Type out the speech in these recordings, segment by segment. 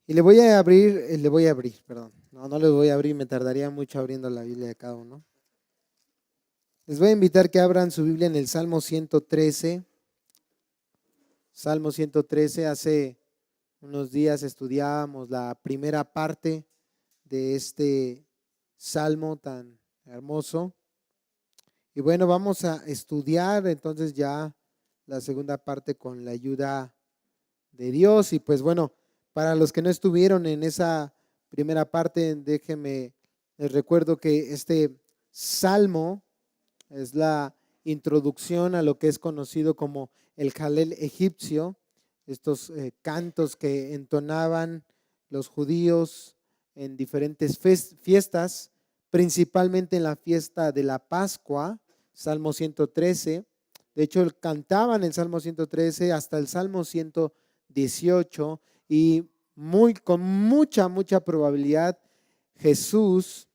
Y le voy a abrir, perdón. No les voy a abrir, me tardaría mucho abriendo la Biblia de cada uno. Les voy a invitar que abran su Biblia en el Salmo 113. Salmo 113, hace unos días estudiábamos la primera parte de este salmo tan hermoso. Y bueno, vamos a estudiar entonces ya la segunda parte con la ayuda de Dios. Y pues bueno, para los que no estuvieron en esa primera parte, les recuerdo que este salmo es la introducción a lo que es conocido como el Jalel egipcio, estos cantos que entonaban los judíos en diferentes fiestas, principalmente en la fiesta de la Pascua, Salmo 113. De hecho, cantaban el Salmo 113 hasta el Salmo 118 y con mucha probabilidad Jesús,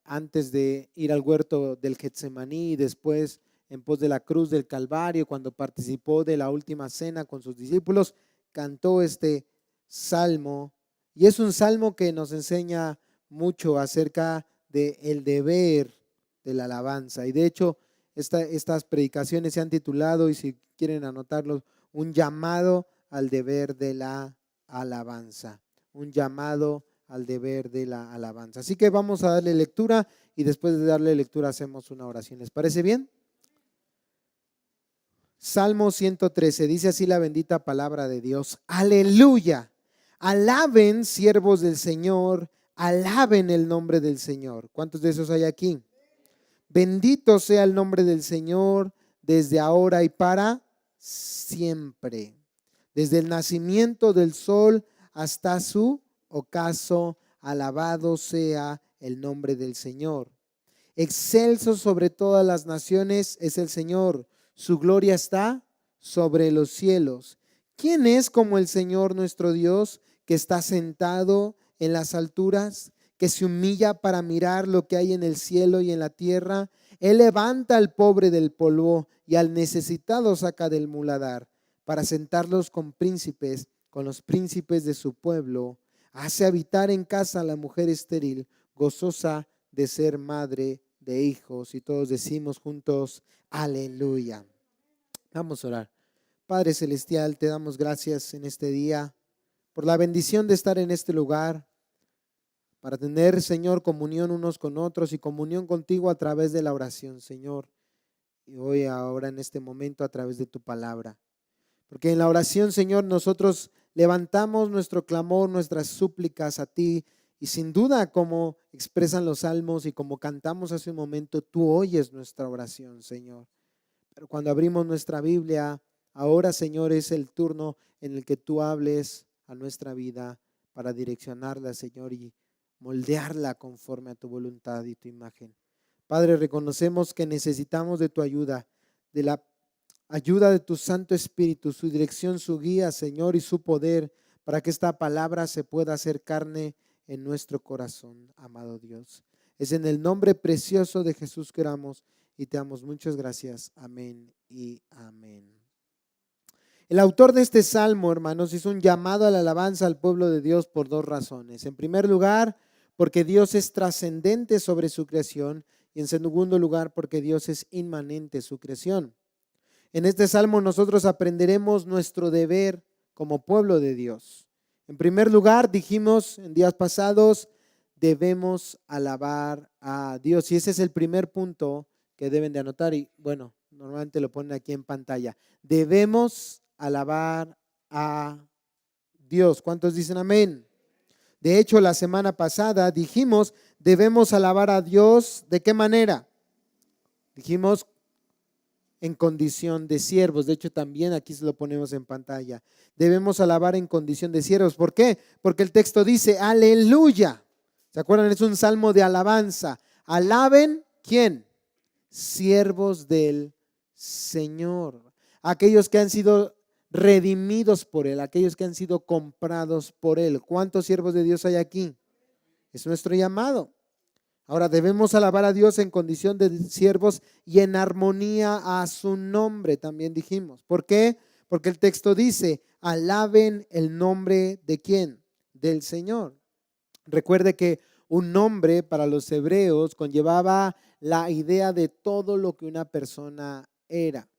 antes de ir al huerto del Getsemaní y después en pos de la cruz del Calvario, cuando participó de la última cena con sus discípulos, cantó este salmo. Y es un salmo que nos enseña mucho acerca del deber de la alabanza. Y de hecho, estas predicaciones se han titulado, y si quieren anotarlo, un llamado al deber de la alabanza. Un llamado al deber de la alabanza. Así que vamos a darle lectura y después de darle lectura hacemos una oración. ¿Les parece bien? Salmo 113, dice así la bendita palabra de Dios. Aleluya. Alaben siervos del Señor, alaben el nombre del Señor. ¿Cuántos de esos hay aquí? Bendito sea el nombre del Señor desde ahora y para siempre. Desde el nacimiento del sol hasta su ocaso, alabado sea el nombre del Señor. Excelso sobre todas las naciones es el Señor, su gloria está sobre los cielos. ¿Quién es como el Señor nuestro Dios, que está sentado en las alturas, que se humilla para mirar lo que hay en el cielo y en la tierra? Él levanta al pobre del polvo y al necesitado saca del muladar, para sentarlos con los príncipes de su pueblo. Hace habitar en casa a la mujer estéril, gozosa de ser madre de hijos. Y todos decimos juntos, aleluya. Vamos a orar. Padre celestial, te damos gracias en este día por la bendición de estar en este lugar, para tener, Señor, comunión unos con otros y comunión contigo a través de la oración, Señor. Y hoy, ahora, en este momento, a través de tu palabra. Porque en la oración, Señor, nosotros levantamos nuestro clamor, nuestras súplicas a ti, y sin duda, como expresan los salmos y como cantamos hace un momento, tú oyes nuestra oración, Señor. Pero cuando abrimos nuestra Biblia, ahora, Señor, es el turno en el que tú hables a nuestra vida para direccionarla, Señor, y moldearla conforme a tu voluntad y tu imagen. Padre, reconocemos que necesitamos de tu ayuda, de la ayuda de tu Santo Espíritu, su dirección, su guía, Señor, y su poder, para que esta palabra se pueda hacer carne en nuestro corazón, amado Dios. Es en el nombre precioso de Jesús que oramos y te damos muchas gracias. Amén y amén. El autor de este salmo, hermanos, hizo un llamado a la alabanza al pueblo de Dios por dos razones. En primer lugar, porque Dios es trascendente sobre su creación, y en segundo lugar, porque Dios es inmanente su creación. En este salmo nosotros aprenderemos nuestro deber como pueblo de Dios. En primer lugar, dijimos en días pasados, debemos alabar a Dios. Y ese es el primer punto que deben de anotar. Y bueno, normalmente lo ponen aquí en pantalla. Debemos alabar a Dios. ¿Cuántos dicen amén? De hecho, la semana pasada dijimos, debemos alabar a Dios. ¿De qué manera? Dijimos, en condición de siervos. De hecho, también aquí se lo ponemos en pantalla. Debemos alabar en condición de siervos. ¿Por qué? Porque el texto dice, aleluya. ¿Se acuerdan? Es un salmo de alabanza. Alaben, ¿quién? Siervos del Señor. Aquellos que han sido redimidos por Él, aquellos que han sido comprados por Él. ¿Cuántos siervos de Dios hay aquí? Es nuestro llamado. Ahora debemos alabar a Dios en condición de siervos y en armonía a su nombre, también dijimos. ¿Por qué? Porque el texto dice, alaben el nombre ¿de quién? Del Señor. Recuerde que un nombre para los hebreos conllevaba la idea de todo lo que una persona era.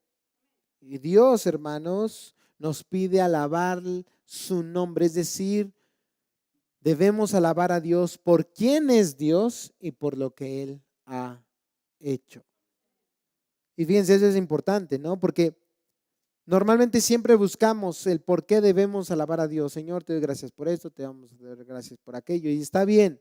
Y Dios, hermanos, nos pide alabar su nombre, es decir, debemos alabar a Dios por quién es Dios y por lo que Él ha hecho. Y fíjense, eso es importante, ¿no? Porque normalmente siempre buscamos el por qué debemos alabar a Dios. Señor, te doy gracias por esto, te damos gracias por aquello, y está bien.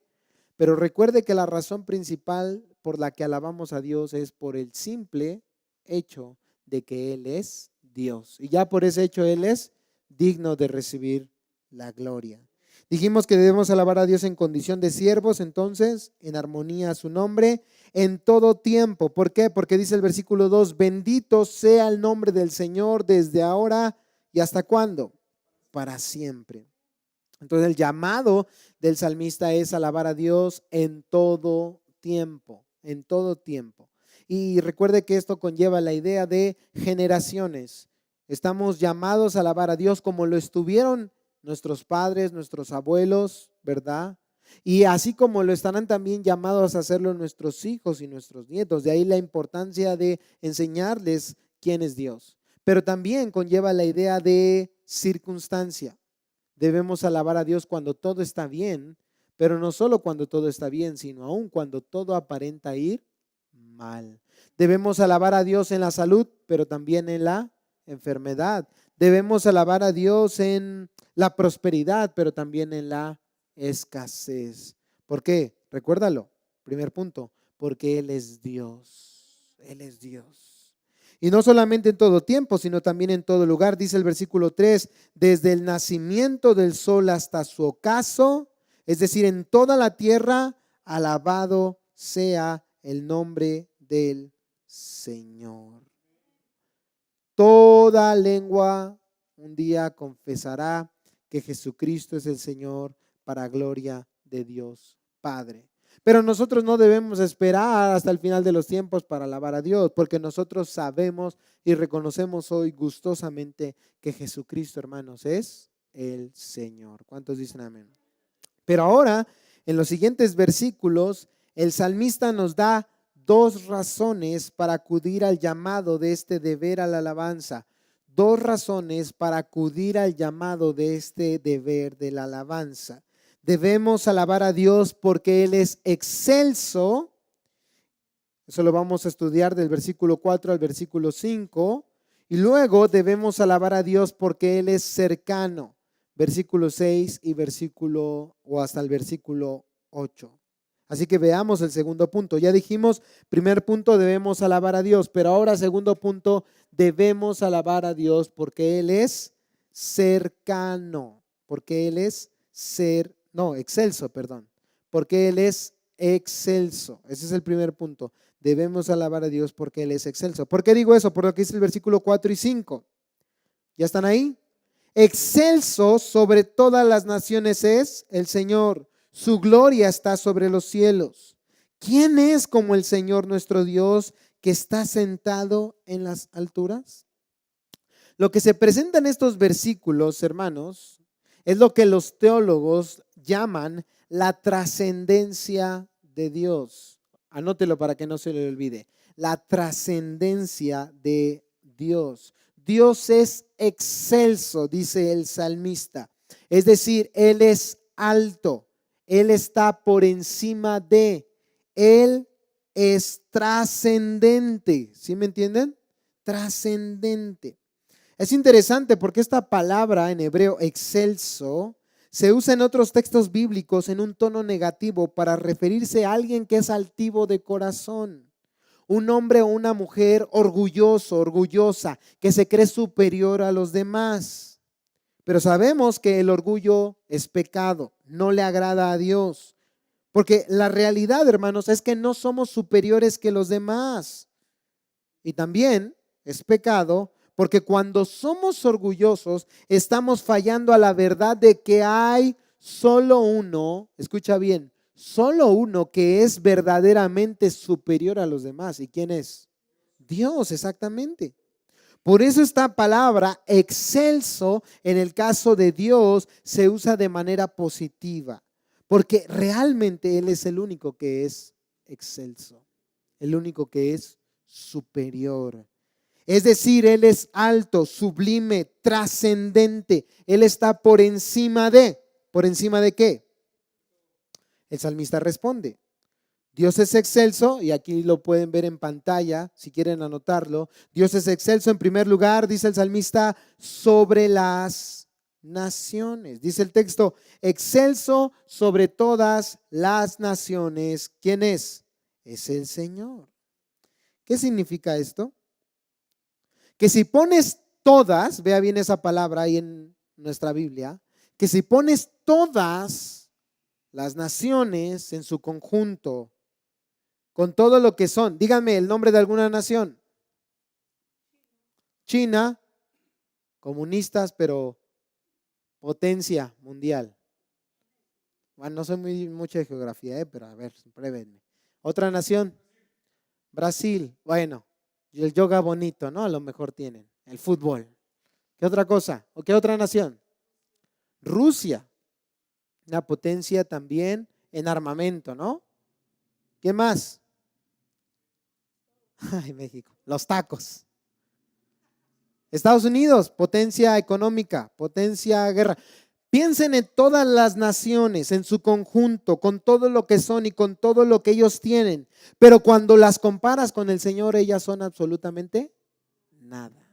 Pero recuerde que la razón principal por la que alabamos a Dios es por el simple hecho de que Él es Dios. Y ya por ese hecho Él es digno de recibir la gloria. Dijimos que debemos alabar a Dios en condición de siervos, entonces, en armonía a su nombre, en todo tiempo. ¿Por qué? Porque dice el versículo 2, bendito sea el nombre del Señor desde ahora y hasta ¿cuándo? Para siempre. Entonces el llamado del salmista es alabar a Dios en todo tiempo, en todo tiempo. Y recuerde que esto conlleva la idea de generaciones. Estamos llamados a alabar a Dios como lo estuvieron nuestros padres, nuestros abuelos, ¿verdad? Y así como lo estarán también llamados a hacerlo nuestros hijos y nuestros nietos. De ahí la importancia de enseñarles quién es Dios. Pero también conlleva la idea de circunstancia. Debemos alabar a Dios cuando todo está bien, pero no solo cuando todo está bien, sino aún cuando todo aparenta ir mal. Debemos alabar a Dios en la salud, pero también en la enfermedad. Debemos alabar a Dios en la prosperidad, pero también en la escasez. ¿Por qué? Recuérdalo. Primer punto, porque Él es Dios. Él es Dios. Y no solamente en todo tiempo, sino también en todo lugar. Dice el versículo 3, desde el nacimiento del sol hasta su ocaso, es decir, en toda la tierra, alabado sea el nombre del Señor. Toda lengua un día confesará que Jesucristo es el Señor para gloria de Dios Padre. Pero nosotros no debemos esperar hasta el final de los tiempos para alabar a Dios, porque nosotros sabemos y reconocemos hoy gustosamente que Jesucristo, hermanos, es el Señor. ¿Cuántos dicen amén? Pero ahora, en los siguientes versículos, el salmista nos da dos razones para acudir al llamado de este deber a la alabanza. Dos razones para acudir al llamado de este deber de la alabanza. Debemos alabar a Dios porque Él es excelso. Eso lo vamos a estudiar del versículo 4 al versículo 5. Y luego debemos alabar a Dios porque Él es cercano. Versículo 6 y versículo o hasta el versículo 8. Así que veamos el segundo punto. Ya dijimos, primer punto, debemos alabar a Dios, pero ahora segundo punto, debemos alabar a Dios porque Él es cercano, porque Él es excelso, porque Él es excelso. Ese es el primer punto. Debemos alabar a Dios porque Él es excelso. ¿Por qué digo eso? Por lo que dice el versículo 4 y 5. ¿Ya están ahí? Excelso sobre todas las naciones es el Señor. Su gloria está sobre los cielos. ¿Quién es como el Señor nuestro Dios que está sentado en las alturas? Lo que se presenta en estos versículos, hermanos, es lo que los teólogos llaman la trascendencia de Dios. Anótelo para que no se le olvide. La trascendencia de Dios. Dios es excelso, dice el salmista. Es decir, Él es alto. Él está por encima de. Él es trascendente. ¿Sí me entienden? Trascendente. Es interesante porque esta palabra en hebreo excelso se usa en otros textos bíblicos en un tono negativo para referirse a alguien que es altivo de corazón. Un hombre o una mujer orgulloso, orgullosa, que se cree superior a los demás. Pero sabemos que el orgullo es pecado, no le agrada a Dios. Porque la realidad, hermanos, es que no somos superiores que los demás. Y también es pecado porque cuando somos orgullosos estamos fallando a la verdad de que hay solo uno, escucha bien, solo uno que es verdaderamente superior a los demás. ¿Y quién es? Dios, exactamente. Por eso esta palabra excelso en el caso de Dios se usa de manera positiva, porque realmente Él es el único que es excelso, el único que es superior. Es decir, Él es alto, sublime, trascendente. Él está ¿por encima de qué? El salmista responde, Dios es excelso, y aquí lo pueden ver en pantalla si quieren anotarlo. Dios es excelso en primer lugar, dice el salmista, sobre las naciones. Dice el texto, excelso sobre todas las naciones. ¿Quién es? Es el Señor. ¿Qué significa esto? Que si pones todas, vea bien esa palabra ahí en nuestra Biblia, que si pones todas las naciones en su conjunto, con todo lo que son, díganme el nombre de alguna nación. China, comunistas, pero potencia mundial. Bueno, no soy mucha de geografía, pero a ver, pruébenme. Otra nación, Brasil, bueno, y el yoga bonito, ¿no? A lo mejor tienen, el fútbol. ¿Qué otra cosa? ¿O qué otra nación? Rusia, una potencia también en armamento, ¿no? ¿Qué más? Ay, México, los tacos. Estados Unidos, potencia económica, potencia guerra. Piensen en todas las naciones en su conjunto, con todo lo que son y con todo lo que ellos tienen. Pero cuando las comparas con el Señor, ellas son absolutamente nada.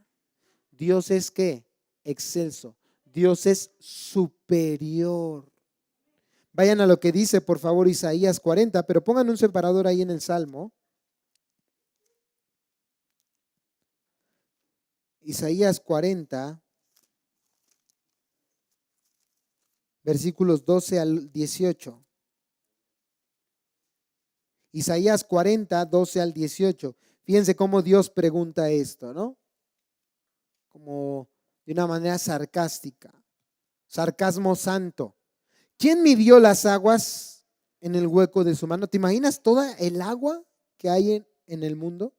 Dios es ¿qué? Excelso. Dios es superior. Vayan a lo que dice, por favor, Isaías 40, pero pongan un separador ahí en el Salmo. Isaías 40, versículos 12 al 18. Isaías 40, 12 al 18. Fíjense cómo Dios pregunta esto, ¿no? Como de una manera sarcástica, sarcasmo santo. ¿Quién midió las aguas en el hueco de su mano? ¿Te imaginas toda el agua que hay en el mundo?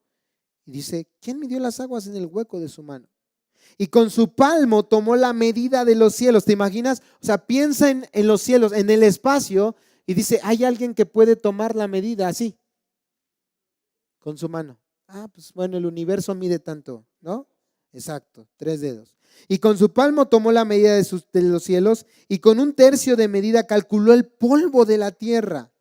Y dice, ¿quién midió las aguas en el hueco de su mano? Y con su palmo tomó la medida de los cielos. ¿Te imaginas? O sea, piensa en los cielos, en el espacio, y dice, hay alguien que puede tomar la medida así, con su mano. Ah, pues bueno, el universo mide tanto, ¿no? Exacto, 3 dedos. Y con su palmo tomó la medida de los cielos, y con un tercio de medida calculó el polvo de la tierra.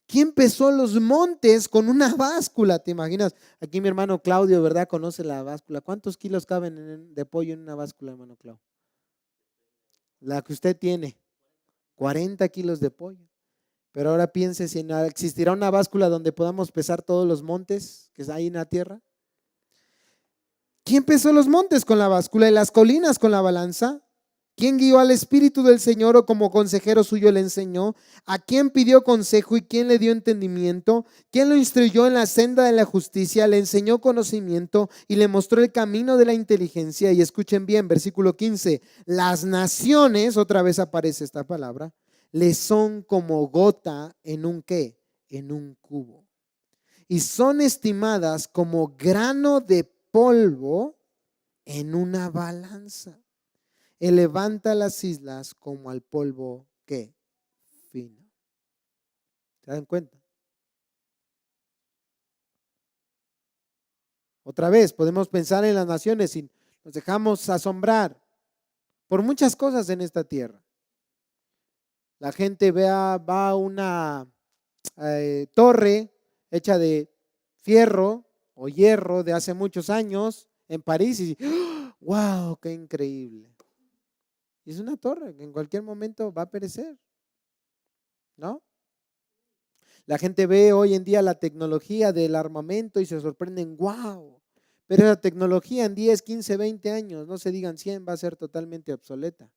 ¿Quién pesó los montes con una báscula? ¿Te imaginas? Aquí mi hermano Claudio, ¿verdad? Conoce la báscula. ¿Cuántos kilos caben de pollo en una báscula, hermano Claudio? La que usted tiene, 40 kilos de pollo. Pero ahora piense si existirá una báscula donde podamos pesar todos los montes que hay en la tierra. ¿Quién pesó los montes con la báscula y las colinas con la balanza? ¿Quién guió al Espíritu del Señor o como consejero suyo le enseñó? ¿A quién pidió consejo y quién le dio entendimiento? ¿Quién lo instruyó en la senda de la justicia? Le enseñó conocimiento y le mostró el camino de la inteligencia. Y escuchen bien, versículo 15. Las naciones, otra vez aparece esta palabra, le son como gota en un ¿qué? En un cubo. Y son estimadas como grano de polvo en una balanza. Él levanta las islas como al polvo que fino. ¿Se dan cuenta? Otra vez, podemos pensar en las naciones y nos dejamos asombrar por muchas cosas en esta tierra. La gente va a una torre hecha de fierro o hierro de hace muchos años en París y ¡wow! ¡Qué increíble! Y es una torre que en cualquier momento va a perecer, ¿no? La gente ve hoy en día la tecnología del armamento y se sorprenden, wow, pero la tecnología en 10, 15, 20 años, no se digan 100, va a ser totalmente obsoleta,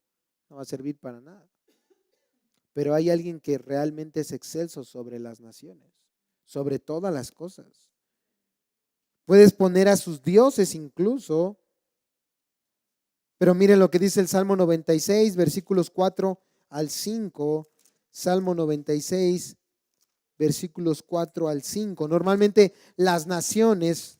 no va a servir para nada. Pero hay alguien que realmente es excelso sobre las naciones, sobre todas las cosas. Puedes poner a sus dioses incluso. Pero miren lo que dice el Salmo 96, versículos 4 al 5. Salmo 96, versículos 4 al 5. Normalmente las naciones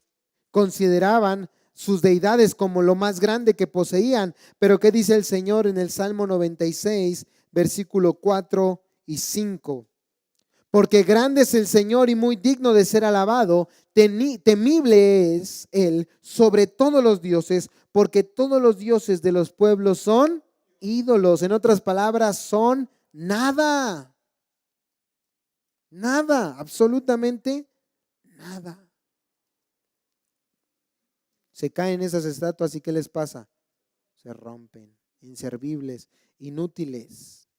consideraban sus deidades como lo más grande que poseían. Pero ¿qué dice el Señor en el Salmo 96, versículo 4 y 5? Porque grande es el Señor y muy digno de ser alabado, temible es Él sobre todos los dioses, porque todos los dioses de los pueblos son ídolos. En otras palabras, son nada. Nada, absolutamente nada. Se caen esas estatuas y ¿qué les pasa? Se rompen, inservibles, inútiles.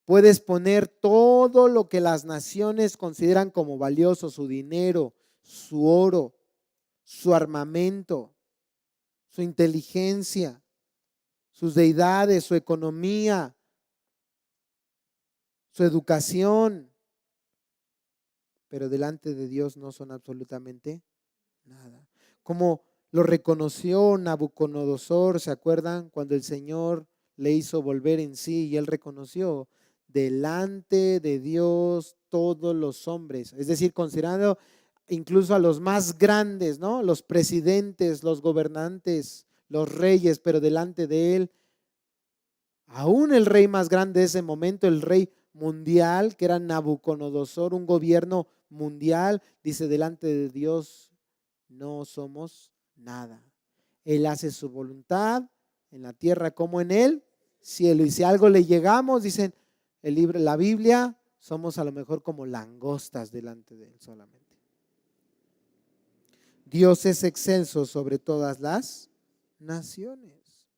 Puedes poner todo lo que las naciones consideran como valioso, su dinero, su oro, su armamento, su inteligencia, sus deidades, su economía, su educación, pero delante de Dios no son absolutamente nada. Como lo reconoció Nabucodonosor, ¿se acuerdan? Cuando el Señor le hizo volver en sí y él reconoció delante de Dios todos los hombres, es decir, considerando incluso a los más grandes, ¿no? Los presidentes, los gobernantes, los reyes, pero delante de él, aún el rey más grande de ese momento, el rey mundial, que era Nabucodonosor, un gobierno mundial, dice, delante de Dios no somos nada. Él hace su voluntad en la tierra como en el cielo. Y si algo le llegamos, dicen la Biblia, somos a lo mejor como langostas delante de Él solamente. Dios es excelso sobre todas las naciones.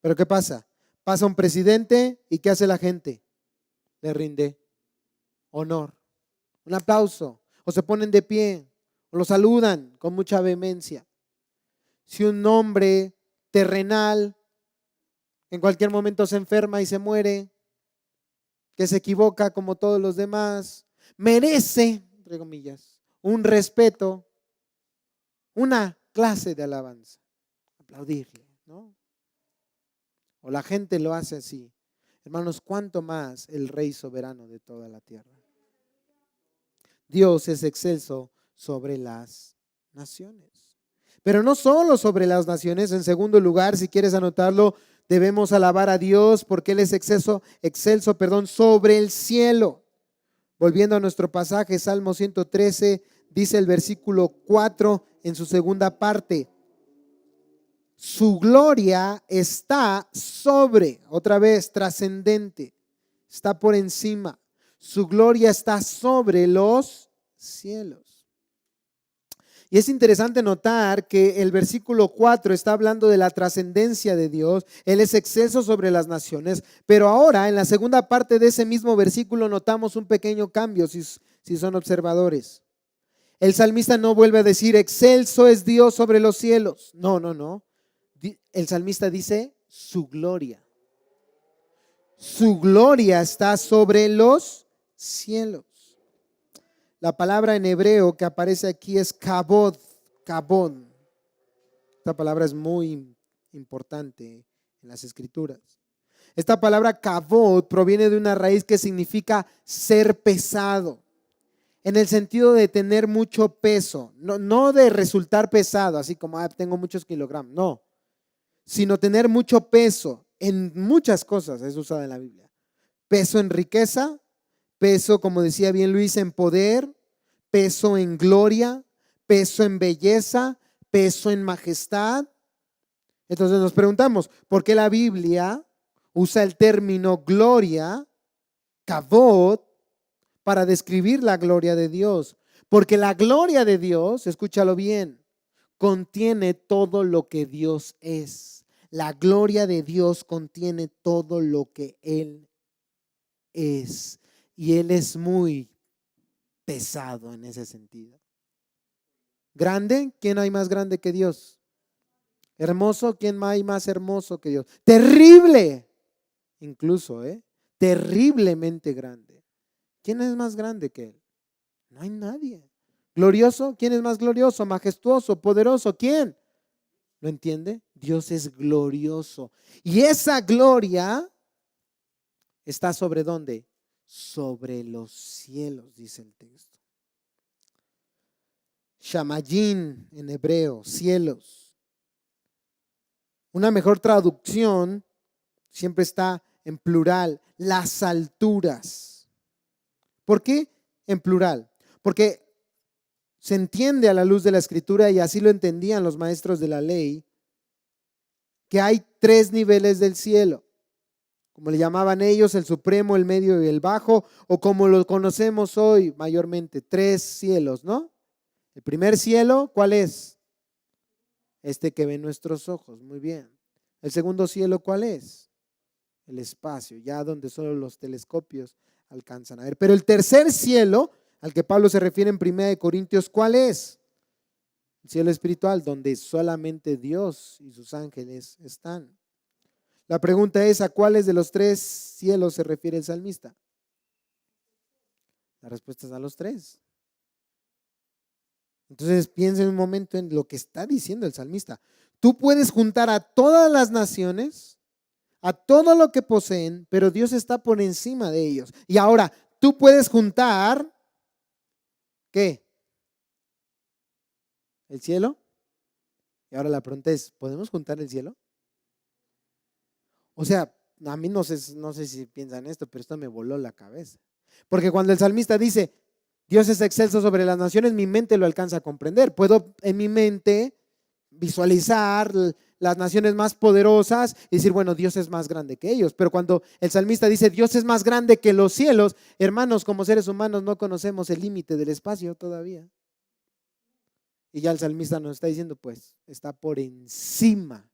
Pero ¿qué pasa? Pasa un presidente y ¿qué hace la gente? Le rinde honor, un aplauso, o se ponen de pie, o lo saludan con mucha vehemencia. Si un hombre terrenal en cualquier momento se enferma y se muere, que se equivoca como todos los demás, merece, entre comillas, un respeto, una clase de alabanza, aplaudirle, ¿no? O la gente lo hace así. Hermanos, ¿cuánto más el Rey soberano de toda la tierra? Dios es excelso sobre las naciones. Pero no solo sobre las naciones. En segundo lugar, si quieres anotarlo, debemos alabar a Dios porque Él es excelso sobre el cielo. Volviendo a nuestro pasaje, Salmo 113, dice el versículo 4 en su segunda parte: su gloria está sobre, otra vez, trascendente, está por encima. Su gloria está sobre los cielos. Y es interesante notar que el versículo 4 está hablando de la trascendencia de Dios. Él es excelso sobre las naciones. Pero ahora, en la segunda parte de ese mismo versículo, notamos un pequeño cambio, si son observadores. El salmista no vuelve a decir, excelso es Dios sobre los cielos. No. El salmista dice, su gloria. Su gloria está sobre los cielos. La palabra en hebreo que aparece aquí es kabod. Esta palabra es muy importante en las escrituras. Esta palabra kabod proviene de una raíz que significa ser pesado, en el sentido de tener mucho peso, no de resultar pesado, así como tengo muchos kilogramos, no, sino tener mucho peso en muchas cosas, es usada en la Biblia. Peso en riqueza, peso, como decía bien Luis, en poder, peso en gloria, peso en belleza, peso en majestad. Entonces nos preguntamos, ¿por qué la Biblia usa el término gloria, kavod, para describir la gloria de Dios? Porque la gloria de Dios, escúchalo bien, contiene todo lo que Dios es. La gloria de Dios contiene todo lo que Él es. Y Él es muy pesado en ese sentido. Grande, ¿quién hay más grande que Dios? Hermoso, ¿quién hay más hermoso que Dios? Terrible, incluso, terriblemente grande. ¿Quién es más grande que Él? No hay nadie. Glorioso, ¿quién es más glorioso? Majestuoso, poderoso, ¿quién? ¿Lo entiende? Dios es glorioso. Y esa gloria está sobre ¿dónde? Sobre los cielos, dice el texto. Shamayim en hebreo, cielos. Una mejor traducción siempre está en plural, las alturas. ¿Por qué en plural? Porque se entiende a la luz de la Escritura, y así lo entendían los maestros de la ley, que hay 3 niveles del cielo, como le llamaban ellos, el supremo, el medio y el bajo, o como lo conocemos hoy mayormente, 3 cielos, ¿no? El primer cielo, ¿cuál es? Este que ven nuestros ojos, muy bien. El segundo cielo, ¿cuál es? El espacio, ya donde solo los telescopios alcanzan a ver. Pero el tercer cielo, al que Pablo se refiere en 1 Corintios, ¿cuál es? El cielo espiritual, donde solamente Dios y sus ángeles están. La pregunta es, ¿a cuáles de los 3 cielos se refiere el salmista? La respuesta es a los 3. Entonces piensa un momento en lo que está diciendo el salmista. Tú puedes juntar a todas las naciones, a todo lo que poseen, pero Dios está por encima de ellos. Y ahora, tú puedes juntar, ¿qué? ¿El cielo? Y ahora la pregunta es, ¿podemos juntar el cielo? O sea, a mí no sé si piensan esto, pero esto me voló la cabeza. Porque cuando el salmista dice, Dios es excelso sobre las naciones, mi mente lo alcanza a comprender. Puedo en mi mente visualizar las naciones más poderosas y decir, bueno, Dios es más grande que ellos. Pero cuando el salmista dice, Dios es más grande que los cielos, hermanos, como seres humanos no conocemos el límite del espacio todavía. Y ya el salmista nos está diciendo, pues, está por encima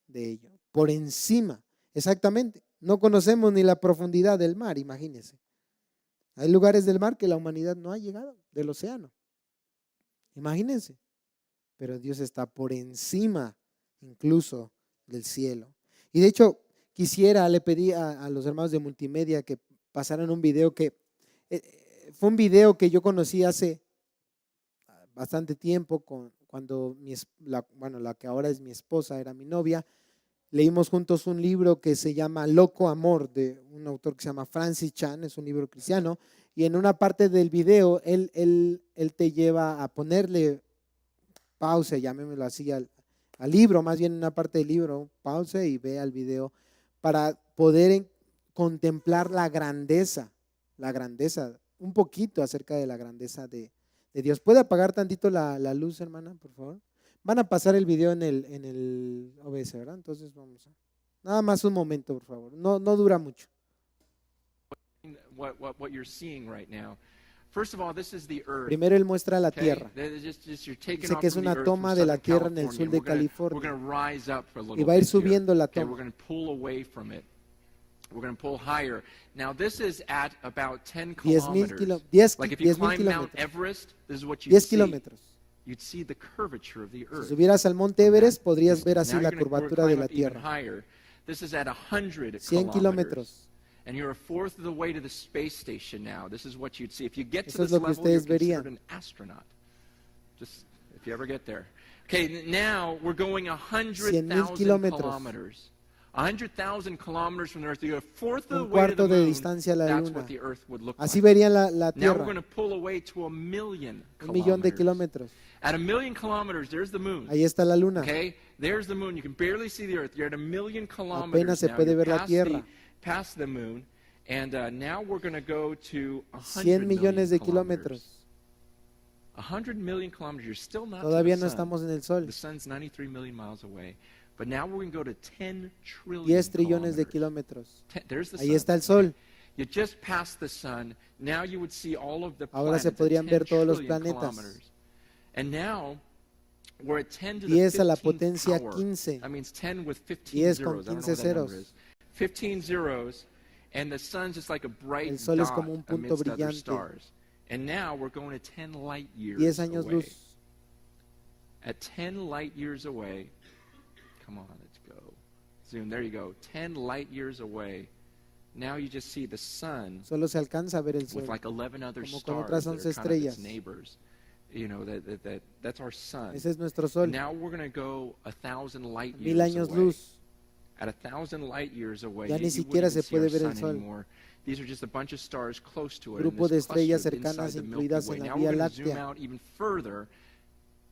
de ello. Por encima, exactamente. No conocemos ni la profundidad del mar, imagínense. Hay lugares del mar que la humanidad no ha llegado, del océano. Imagínense. Pero Dios está por encima incluso del cielo. Y de hecho, le pedí a los hermanos de multimedia que pasaran un video que fue un video que yo conocí hace bastante tiempo, cuando la que ahora es mi esposa era mi novia. Leímos juntos un libro que se llama Loco Amor, de un autor que se llama Francis Chan, es un libro cristiano, y en una parte del video él te lleva a ponerle pausa, llamémoslo así, al libro, más bien en una parte del libro, pausa y ve al video para poder contemplar la grandeza, un poquito acerca de la grandeza de Dios. ¿Puede apagar tantito la luz, hermana, por favor? Van a pasar el video en el OBS, ¿verdad? Entonces vamos a... Nada más un momento, por favor. No dura mucho. What you're seeing right now. First of all, this is the earth. Primero él muestra la Okay? tierra. You're taking Dice off que es from the una earth toma from de la Southern tierra en el California. sur de We're California. going to rise up for a little Y va a ir bit here. subiendo la Okay, toma. we're going to pull away from it. We're going to pull higher. Now this is at about 10 kilometers. 10 Like if you climb Mount kilómetros. Everest, this is what you'd 10 see. kilómetros. You'd see the curvature of the Si earth. subieras al monte Everest, podrías ver Now así la you're gonna curvatura climb de la up even tierra. higher. This is at 100 100 kilómetros. And you're a fourth of the way to the space station now. This is what you'd see. If you get Eso to es this lo que level, you're ustedes verían. considered an astronaut. Just if you ever get there. Okay, now we're going 100,000 kilómetros. kilometers. 100,000 kilometers from the Earth. You're a fourth of the Un way to the cuarto de moon. distancia a la That's luna. what the Earth would look Así like. verían la Now we're tierra. going to pull away to 1,000,000 1 millón de kilometers. kilómetros. At 1,000,000 kilometers, there's the moon. Ahí está la luna. Okay, there's the moon. You can barely see the Earth. You're at 1,000,000 kilometers Apenas se now. puede You're ver la tierra. past the moon, and now we're going to go to 100 millones de kilómetros. 100 million kilometers. You're still not Todavía to no the sun. estamos en el sol. The sun's 93 million miles away. But now we're going to go to 10 trillion 10 trillones de kilometers. kilómetros. There's the Ahí sun. está el sol. You just passed the sun. Now you would see all of the Ahora planets se at podrían 10 ver todos los trillion planetas. kilometers. And now we're at 10 to the 10 a la 15th potencia power. 15. That means 10 with 15 10 con zeros. I don't know 15 what that number ceros. is. 15 zeros, and the sun's just like a bright El sol es dot como un punto amidst other brillante. stars. And now we're going to 10 light years 10 años away. luz. At 10 light years away, come on, let's go. Zoom, there you go. 10 light years away. Now you just see the sun Solo se alcanza a ver el sol. with like 11 other Como con stars otras that 11 are kind of its estrellas. neighbors. You know, that's our sun. Ese es nuestro sol. Now we're going to go 1,000 light 1000 years años away. luz. at 1,000 light years away, Ya ni you siquiera wouldn't se even see puede our ver el sun sol. anymore. These are just a bunch of stars close to it. Grupo and de this estrellas clustered cercanas inside the Milky incluidas Way. en la Now Vía we're going to zoom Láctea. out even further,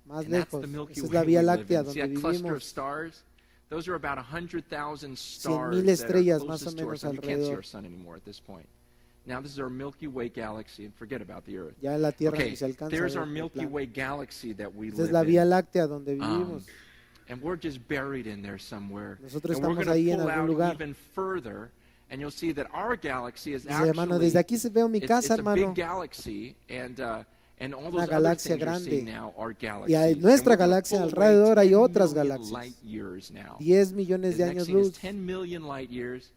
Más and that's lejos. the Milky Esa es Way la Vía we live Láctea in. See donde that cluster of vivimos. stars? Those are about 100,000 100,000 stars that are estrellas más o closest to our menos sun. You can't see alrededor. our sun anymore at this point. Now this is our Milky Way galaxy, and forget about the Earth. Ya en la Tierra Okay, ni se alcanza a there's ver our el Milky plan. Way galaxy that we Esa es live la Vía in. Láctea donde vivimos. And we're just buried in there somewhere. Nosotros And we're estamos going ahí to en pull algún out lugar. even further, and you'll see that our galaxy is Dice, hermano, actually desde aquí se veo mi it's casa, a big hermano. galaxy, and all Una those other galaxia things you're seeing grande. now are Y galaxies. a And nuestra we're gonna galaxia pull away alrededor hay 10 otras million galaxias. light years now. 10 millones The de next años thing is luz. 10 million light years.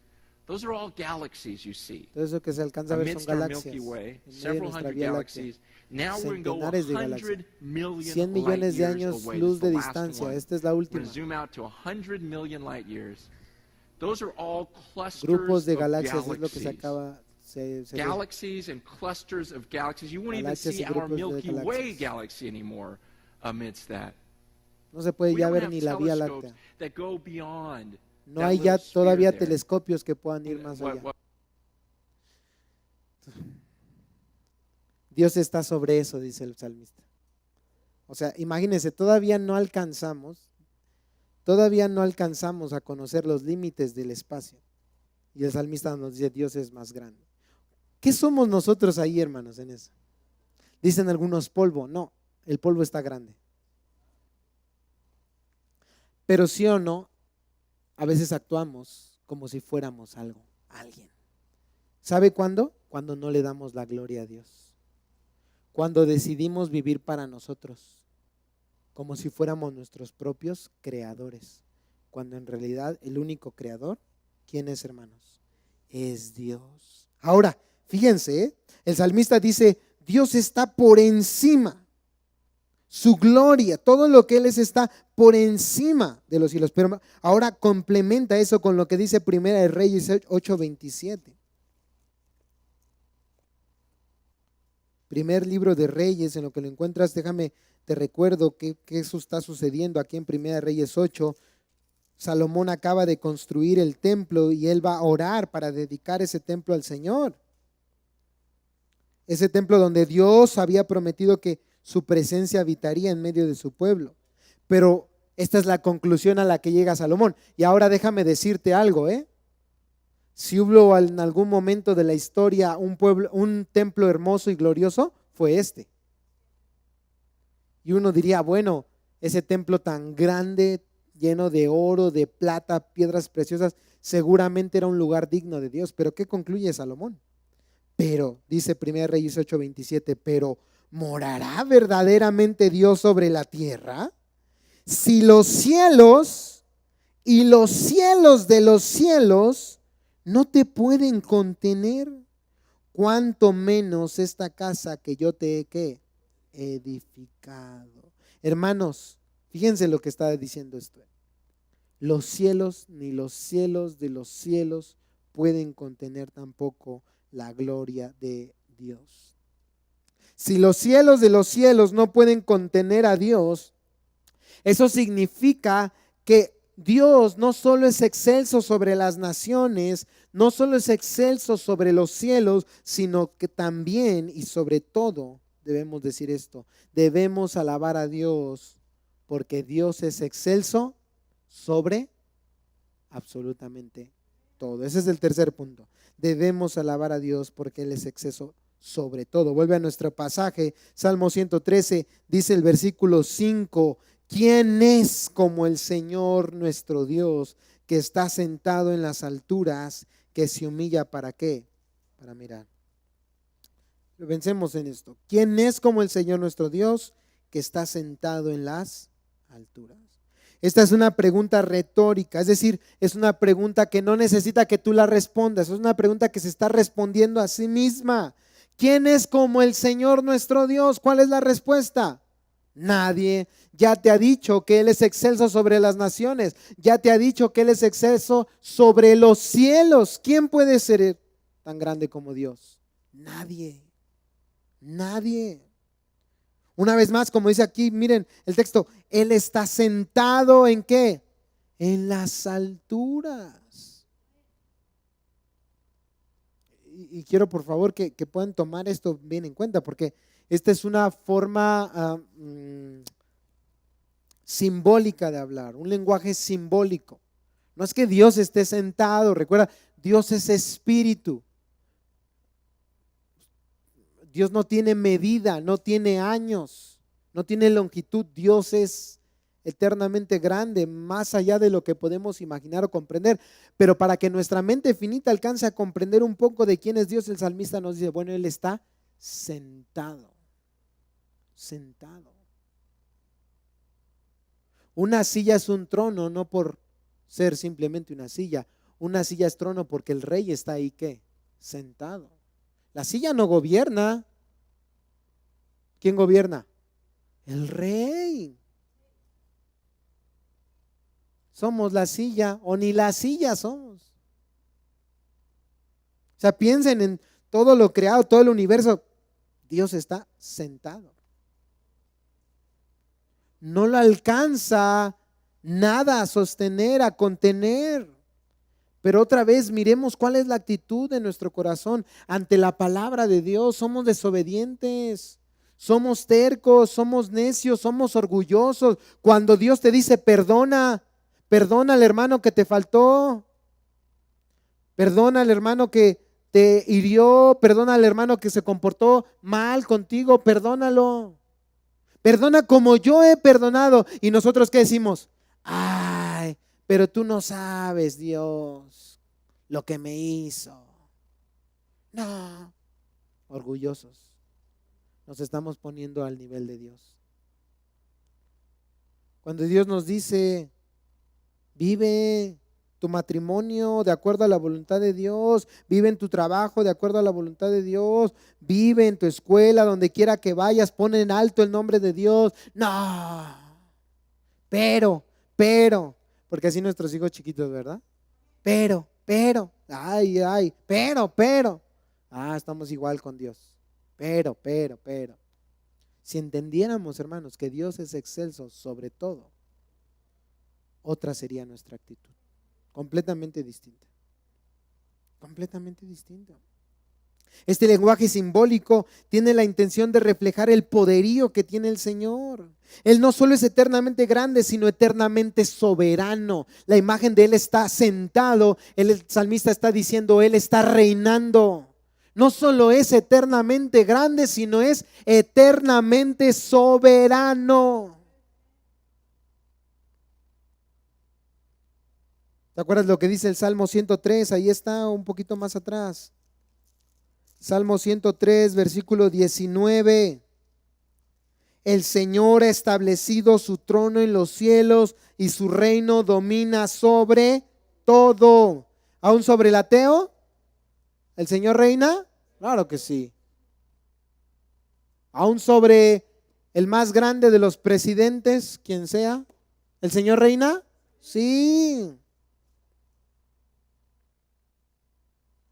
Those are all galaxies you see. Todo eso que se alcanza a ver son Amidst our galaxias. Milky Way, En medio de several nuestra hundred Vía Láctea. galaxies. Now we're going to go Centenares de galaxias. 100 million 100 light millones de years años away. luz This is the de last distancia. one. Esta es la We're última. going to zoom out to 100 million light years. Those are all clusters Grupos de of galaxias es lo que se galaxies. acaba se ve. Galaxies and clusters of galaxies. You won't even Galaxias see y our grupos de Milky Way galaxias. galaxy anymore amidst that. No se puede We ya don't ver have ni la Vía telescopes Láctea. that go beyond No that hay ya little sphere todavía there. telescopios que puedan ir más What- allá. what- Dios está sobre eso, dice el salmista. O sea, imagínense, todavía no alcanzamos a conocer los límites del espacio. Y el salmista nos dice, Dios es más grande. ¿Qué somos nosotros ahí, hermanos, en eso? Dicen algunos polvo. No, el polvo está grande. Pero sí o no, a veces actuamos como si fuéramos algo, alguien. ¿Sabe cuándo? Cuando no le damos la gloria a Dios. Cuando decidimos vivir para nosotros, como si fuéramos nuestros propios creadores. Cuando en realidad el único creador, ¿quién es, hermanos? Es Dios. Ahora, fíjense, el salmista dice, Dios está por encima. Su gloria, todo lo que Él es está por encima de los cielos. Pero ahora complementa eso con lo que dice Primera de Reyes 8:27. Primer libro de Reyes, en lo que lo encuentras, déjame, te recuerdo que eso está sucediendo aquí en Primera de Reyes 8. Salomón acaba de construir el templo y él va a orar para dedicar ese templo al Señor. Ese templo donde Dios había prometido que su presencia habitaría en medio de su pueblo. Pero esta es la conclusión a la que llega Salomón. Y ahora déjame decirte algo, Si hubo en algún momento de la historia un templo hermoso y glorioso, fue este. Y uno diría, bueno, ese templo tan grande, lleno de oro, de plata, piedras preciosas, seguramente era un lugar digno de Dios. Pero ¿qué concluye Salomón? Pero, dice 1 Reyes 8:27, pero ¿morará verdaderamente Dios sobre la tierra? Si los cielos y los cielos de los cielos no te pueden contener, cuánto menos esta casa que yo te he edificado. Hermanos, fíjense lo que está diciendo esto. Los cielos ni los cielos de los cielos pueden contener tampoco la gloria de Dios. Si los cielos de los cielos no pueden contener a Dios, eso significa que Dios no solo es excelso sobre las naciones, no solo es excelso sobre los cielos, sino que también y sobre todo, debemos decir esto, debemos alabar a Dios porque Dios es excelso sobre absolutamente todo. Ese es el tercer punto. Debemos alabar a Dios porque Él es excelso sobre todo. Vuelve a nuestro pasaje, Salmo 113, dice el versículo 5, ¿quién es como el Señor nuestro Dios, que está sentado en las alturas, que se humilla para qué? Para mirar. Pensemos en esto. ¿Quién es como el Señor nuestro Dios, que está sentado en las alturas? Esta es una pregunta retórica, es decir, es una pregunta que no necesita que tú la respondas, es una pregunta que se está respondiendo a sí misma. ¿Quién es como el Señor nuestro Dios? ¿Cuál es la respuesta? Nadie. Ya te ha dicho que Él es excelso sobre las naciones, ya te ha dicho que Él es excelso sobre los cielos. ¿Quién puede ser tan grande como Dios? Nadie. Nadie. Una vez más, como dice aquí, miren el texto, Él está sentado ¿en qué? en las alturas. Y quiero por favor que puedan tomar esto bien en cuenta, porque esta es una forma simbólica de hablar, un lenguaje simbólico. No es que Dios esté sentado, recuerda, Dios es espíritu. Dios no tiene medida, no tiene años, no tiene longitud. Dios es eternamente grande, más allá de lo que podemos imaginar o comprender. Pero para que nuestra mente finita alcance a comprender un poco de quién es Dios, el salmista nos dice, bueno, Él está sentado, sentado. Una silla es un trono, no por ser simplemente una silla. Una silla es trono porque el rey está ahí, ¿qué? Sentado. La silla no gobierna. ¿Quién gobierna? El rey. Somos la silla o ni la silla somos. O sea, piensen en todo lo creado, todo el universo. Dios está sentado. No lo alcanza nada a sostener, a contener. Pero otra vez miremos cuál es la actitud de nuestro corazón ante la palabra de Dios. Somos desobedientes, somos tercos, somos necios, somos orgullosos. Cuando Dios te dice perdona, perdona al hermano que te faltó, perdona al hermano que te hirió, perdona al hermano que se comportó mal contigo, perdónalo. Perdona como yo he perdonado. ¿Y nosotros qué decimos? Ay, pero tú no sabes, Dios, lo que me hizo. No, orgullosos. Nos estamos poniendo al nivel de Dios. Cuando Dios nos dice, vive tu matrimonio de acuerdo a la voluntad de Dios, vive en tu trabajo de acuerdo a la voluntad de Dios, vive en tu escuela, donde quiera que vayas, pon en alto el nombre de Dios. No, pero, porque así nuestros hijos chiquitos, ¿verdad? Pero, ay, pero. Estamos igual con Dios. Pero. Si entendiéramos, hermanos, que Dios es excelso sobre todo, otra sería nuestra actitud. Completamente distinta. Completamente distinta. Este lenguaje simbólico tiene la intención de reflejar el poderío que tiene el Señor. Él no solo es eternamente grande, sino eternamente soberano. La imagen de Él está sentado. El salmista está diciendo, Él está reinando. No solo es eternamente grande, sino es eternamente soberano. ¿Te acuerdas lo que dice el Salmo 103? Ahí está, un poquito más atrás. Salmo 103, versículo 19. El Señor ha establecido su trono en los cielos y su reino domina sobre todo. ¿Aún sobre el ateo? ¿El Señor reina? Claro que sí. ¿Aún sobre el más grande de los presidentes, quien sea? ¿El Señor reina? Sí.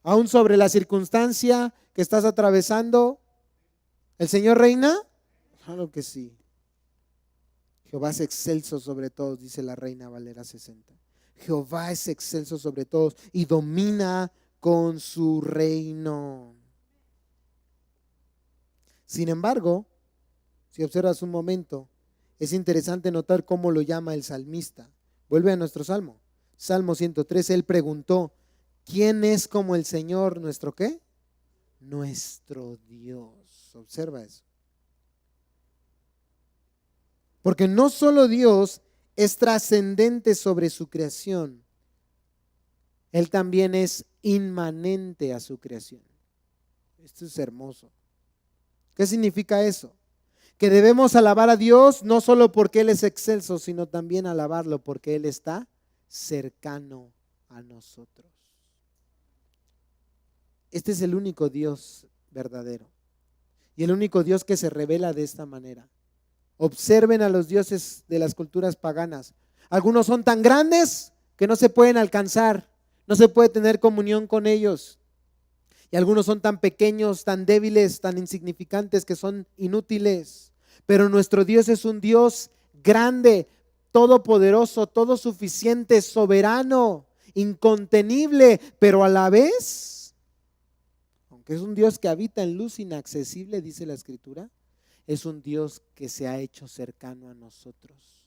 ¿Aún sobre la circunstancia que estás atravesando, el Señor reina? Claro que sí. Jehová es excelso sobre todos, dice la Reina Valera 60. Jehová es excelso sobre todos y domina con su reino. Sin embargo, si observas un momento, es interesante notar cómo lo llama el salmista. Vuelve a nuestro salmo. Salmo 103, él preguntó, ¿quién es como el Señor nuestro qué? Nuestro Dios. Observa eso. Porque no solo Dios es trascendente sobre su creación, Él también es inmanente a su creación. Esto es hermoso. ¿Qué significa eso? Que debemos alabar a Dios no solo porque Él es excelso, sino también alabarlo porque Él está cercano a nosotros. Este es el único Dios verdadero y el único Dios que se revela de esta manera. Observen a los dioses de las culturas paganas. Algunos son tan grandes que no se pueden alcanzar, no se puede tener comunión con ellos. Y algunos son tan pequeños, tan débiles, tan insignificantes que son inútiles. Pero nuestro Dios es un Dios grande, todopoderoso, todo suficiente, soberano, incontenible, pero a la vez, aunque es un Dios que habita en luz inaccesible, dice la Escritura, es un Dios que se ha hecho cercano a nosotros,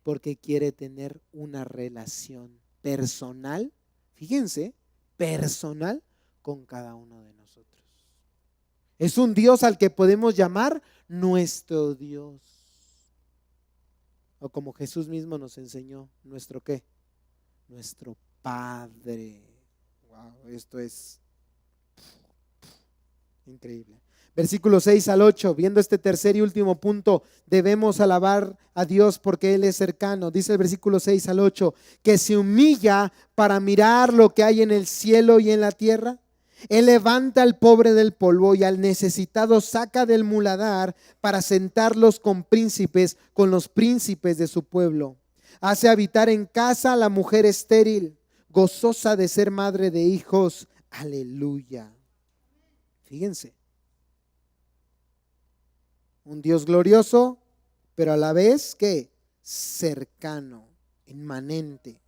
porque quiere tener una relación personal, fíjense, personal con cada uno de nosotros. Es un Dios al que podemos llamar nuestro Dios. O como Jesús mismo nos enseñó, ¿nuestro qué? Nuestro Padre. Wow, esto es increíble. Versículos 6 al 8, viendo este tercer y último punto, debemos alabar a Dios porque Él es cercano. Dice el versículo 6 al 8, que se humilla para mirar lo que hay en el cielo y en la tierra. Él levanta al pobre del polvo y al necesitado saca del muladar para sentarlos con los príncipes de su pueblo. Hace habitar en casa a la mujer estéril, gozosa de ser madre de hijos. Aleluya. Fíjense. Un Dios glorioso, pero a la vez, ¿qué? Cercano, inmanente.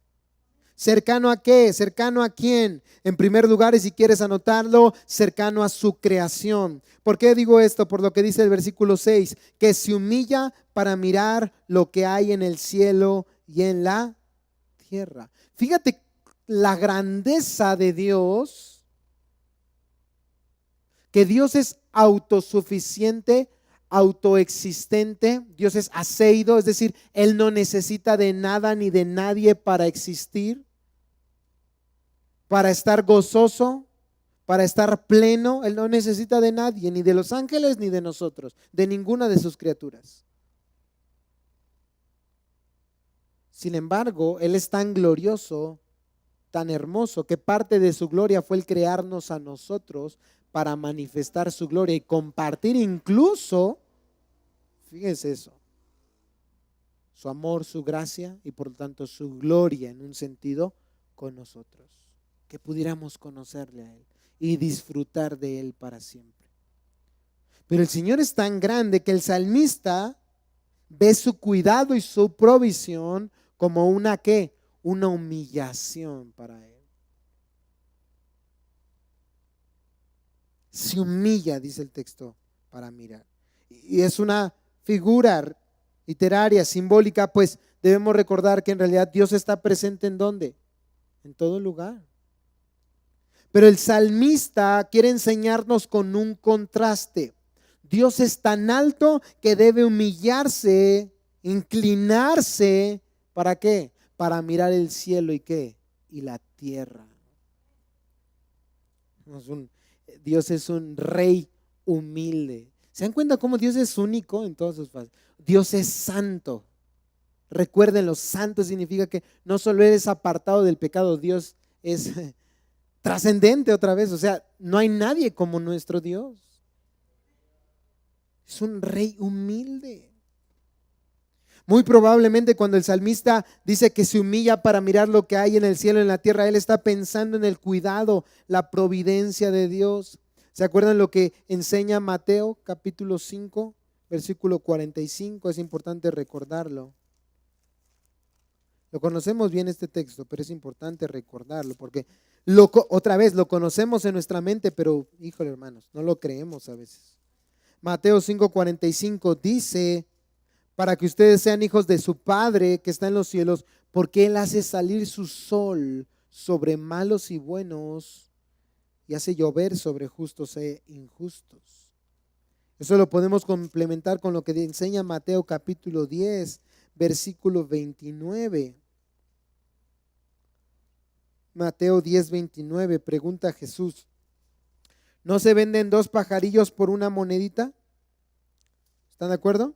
¿Cercano a qué? ¿Cercano a quién? En primer lugar, y si quieres anotarlo, cercano a su creación. ¿Por qué digo esto? Por lo que dice el versículo 6, que se humilla para mirar lo que hay en el cielo y en la tierra. Fíjate la grandeza de Dios, que Dios es autosuficiente, autoexistente. Dios es aseido, es decir, Él no necesita de nada ni de nadie para existir, para estar gozoso, para estar pleno. Él no necesita de nadie, ni de los ángeles ni de nosotros, de ninguna de sus criaturas. Sin embargo, Él es tan glorioso, tan hermoso, que parte de su gloria fue el crearnos a nosotros para manifestar su gloria y compartir incluso, fíjense eso, su amor, su gracia y por lo tanto su gloria en un sentido con nosotros, que pudiéramos conocerle a Él y disfrutar de Él para siempre. Pero el Señor es tan grande que el salmista ve su cuidado y su provisión como una ¿qué? Una humillación para Él. Se humilla, dice el texto, para mirar. Y es una figura literaria, simbólica, pues debemos recordar que en realidad Dios está presente ¿en dónde? En todo lugar. Pero el salmista quiere enseñarnos con un contraste. Dios es tan alto que debe humillarse, inclinarse, ¿para qué? Para mirar el cielo y ¿qué? Y la tierra. Dios es un rey humilde. ¿Se dan cuenta cómo Dios es único en todas sus fases? Dios es santo. Recuerden, lo santo significa que no solo eres apartado del pecado, Dios es trascendente otra vez. O sea, no hay nadie como nuestro Dios. Es un rey humilde. Muy probablemente cuando el salmista dice que se humilla para mirar lo que hay en el cielo y en la tierra, él está pensando en el cuidado, la providencia de Dios. ¿Se acuerdan lo que enseña Mateo capítulo 5, versículo 45? Es importante recordarlo. Lo conocemos bien este texto, pero es importante recordarlo porque otra vez lo conocemos en nuestra mente, pero híjole hermanos, no lo creemos a veces. Mateo 5:45 dice: para que ustedes sean hijos de su Padre que está en los cielos, porque Él hace salir su sol sobre malos y buenos y hace llover sobre justos e injustos. Eso lo podemos complementar con lo que enseña Mateo capítulo 10, versículo 29. Mateo 10:29, pregunta Jesús: ¿no se venden 2 pajarillos por una monedita? ¿Están de acuerdo?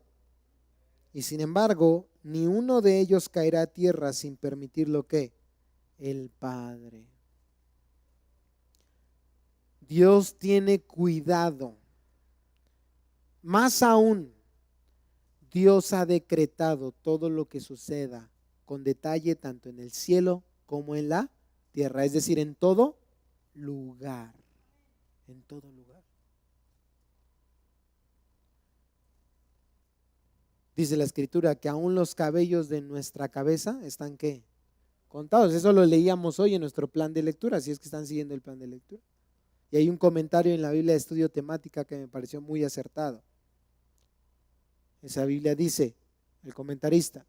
Y sin embargo, ni uno de ellos caerá a tierra sin permitir lo que el Padre. Dios tiene cuidado. Más aún, Dios ha decretado todo lo que suceda con detalle tanto en el cielo como en la tierra, es decir, en todo lugar. En todo lugar. Dice la Escritura que aún los cabellos de nuestra cabeza están ¿qué? Contados. Eso lo leíamos hoy en nuestro plan de lectura, si es que están siguiendo el plan de lectura. Y hay un comentario en la Biblia de estudio temática que me pareció muy acertado. Esa Biblia dice, el comentarista,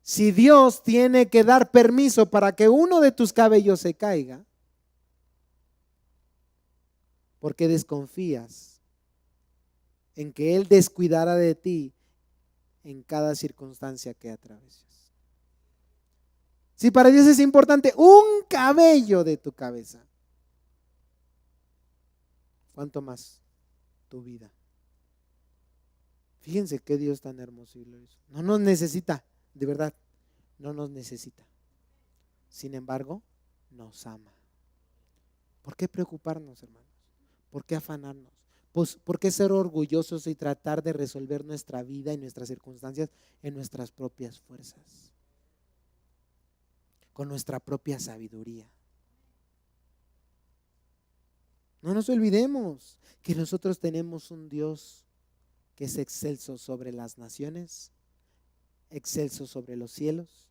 si Dios tiene que dar permiso para que uno de tus cabellos se caiga, ¿por qué desconfías en que Él descuidará de ti en cada circunstancia que atravieses? Si para Dios es importante un cabello de tu cabeza, ¿cuánto más tu vida? Fíjense qué Dios tan hermoso y glorioso. No nos necesita, de verdad, no nos necesita. Sin embargo, nos ama. ¿Por qué preocuparnos, hermanos? ¿Por qué afanarnos? Pues, ¿por qué ser orgullosos y tratar de resolver nuestra vida y nuestras circunstancias en nuestras propias fuerzas? Con nuestra propia sabiduría. No nos olvidemos que nosotros tenemos un Dios que es excelso sobre las naciones, excelso sobre los cielos,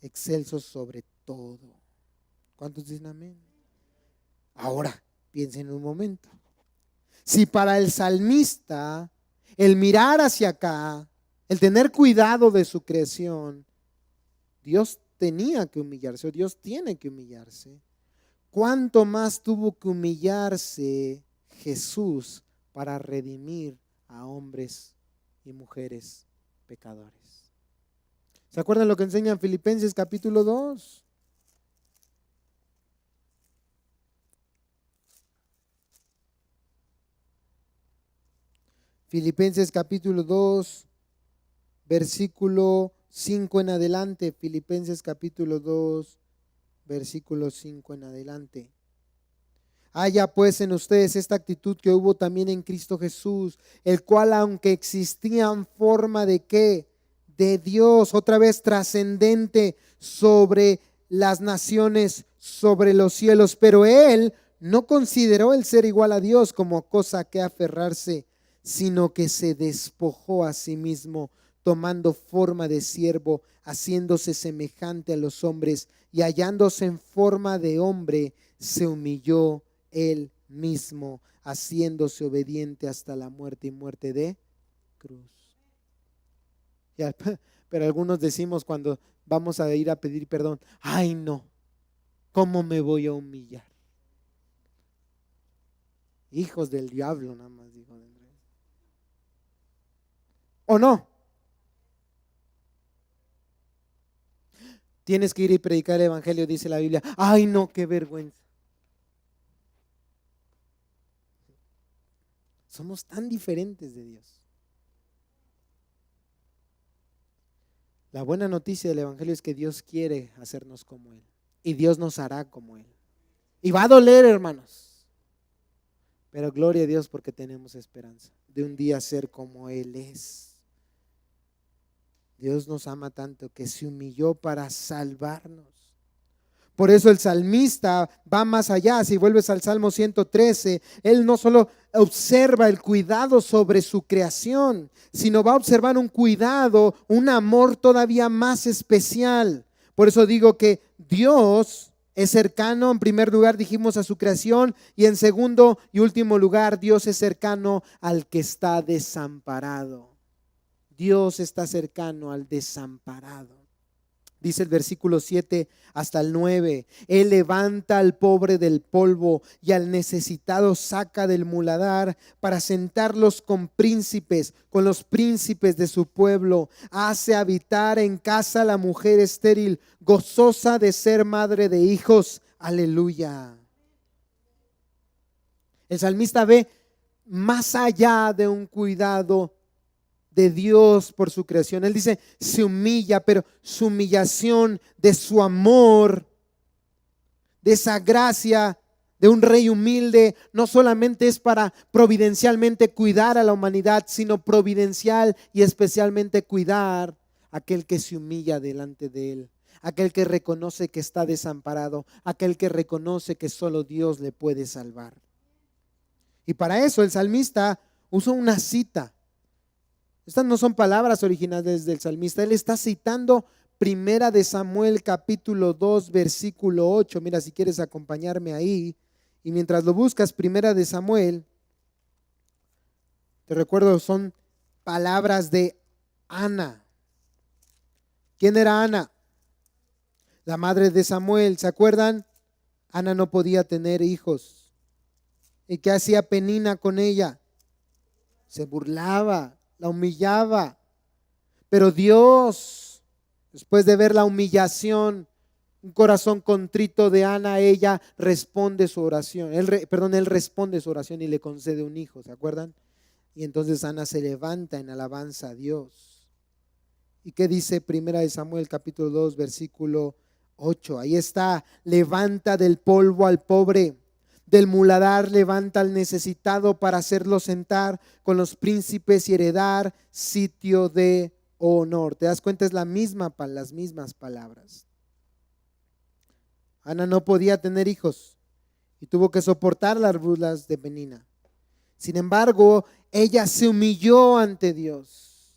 excelso sobre todo. ¿Cuántos dicen amén? Ahora, piensen un momento. Si para el salmista el mirar hacia acá, el tener cuidado de su creación, Dios tenía que humillarse, o Dios tiene que humillarse, ¿cuánto más tuvo que humillarse Jesús para redimir a hombres y mujeres pecadores? ¿Se acuerdan lo que enseña en Filipenses capítulo 2? Filipenses capítulo 2, versículo 5 en adelante. Filipenses capítulo 2, versículo 5 en adelante. Haya pues en ustedes esta actitud que hubo también en Cristo Jesús, el cual aunque existía en forma de ¿qué? De Dios, otra vez trascendente sobre las naciones, sobre los cielos, pero Él no consideró el ser igual a Dios como cosa que aferrarse, sino que se despojó a sí mismo, tomando forma de siervo, haciéndose semejante a los hombres, y hallándose en forma de hombre, se humilló él mismo, haciéndose obediente hasta la muerte y muerte de cruz. Ya, pero algunos decimos cuando vamos a ir a pedir perdón, ay no, ¿cómo me voy a humillar? Hijos del diablo, nada más dijo. ¿O no? Tienes que ir y predicar el evangelio, dice la Biblia. Ay no, qué vergüenza. Somos tan diferentes de Dios. La buena noticia del evangelio es que Dios quiere hacernos como Él. Y Dios nos hará como Él. Y va a doler, hermanos. Pero gloria a Dios porque tenemos esperanza de un día ser como Él es. Dios nos ama tanto que se humilló para salvarnos. Por eso el salmista va más allá. Si vuelves al Salmo 113, él no solo observa el cuidado sobre su creación, sino va a observar un cuidado, un amor todavía más especial. Por eso digo que Dios es cercano, en primer lugar dijimos a su creación, y en segundo y último lugar, Dios es cercano al que está desamparado. Dios está cercano al desamparado. Dice el versículo 7 hasta el 9, Él levanta al pobre del polvo y al necesitado saca del muladar para sentarlos con príncipes, con los príncipes de su pueblo. Hace habitar en casa a la mujer estéril, gozosa de ser madre de hijos. Aleluya. El salmista ve más allá de un cuidado de Dios por su creación. Él dice, se humilla, pero su humillación de su amor, de esa gracia de un rey humilde, no solamente es para providencialmente cuidar a la humanidad, sino providencial y especialmente cuidar a aquel que se humilla delante de Él, aquel que reconoce que está desamparado, aquel que reconoce que solo Dios le puede salvar. Y para eso el salmista usa una cita. Estas no son palabras originales del salmista. Él está citando Primera de Samuel capítulo 2 versículo 8. Mira, si quieres acompañarme ahí. Y mientras lo buscas, Primera de Samuel, te recuerdo, son palabras de Ana. ¿Quién era Ana? La madre de Samuel. ¿Se acuerdan? Ana no podía tener hijos. ¿Y qué hacía Penina con ella? Se burlaba, la humillaba. Pero Dios, después de ver la humillación, un corazón contrito de Ana, ella responde su oración. Él responde su oración y le concede un hijo, ¿se acuerdan? Y entonces Ana se levanta en alabanza a Dios. ¿Y qué dice Primera de Samuel capítulo 2 versículo 8? Ahí está: levanta del polvo al pobre, del muladar levanta al necesitado para hacerlo sentar con los príncipes y heredar sitio de honor. ¿Te das cuenta? Es las mismas palabras. Ana no podía tener hijos y tuvo que soportar las burlas de Penina. Sin embargo, ella se humilló ante Dios.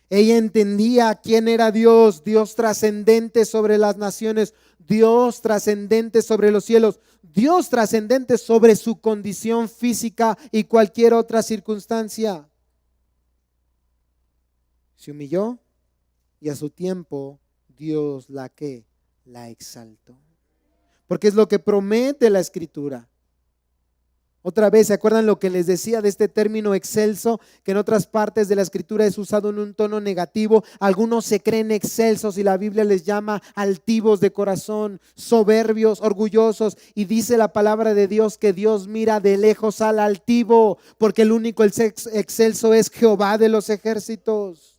Ella entendía quién era Dios, Dios trascendente sobre las naciones, Dios trascendente sobre los cielos, Dios trascendente sobre su condición física y cualquier otra circunstancia. Se humilló y a su tiempo Dios la exaltó. Porque es lo que promete la Escritura. Otra vez, ¿se acuerdan lo que les decía de este término excelso? Que en otras partes de la Escritura es usado en un tono negativo. Algunos se creen excelsos y la Biblia les llama altivos de corazón, soberbios, orgullosos. Y dice la palabra de Dios que Dios mira de lejos al altivo, porque el único excelso es Jehová de los ejércitos.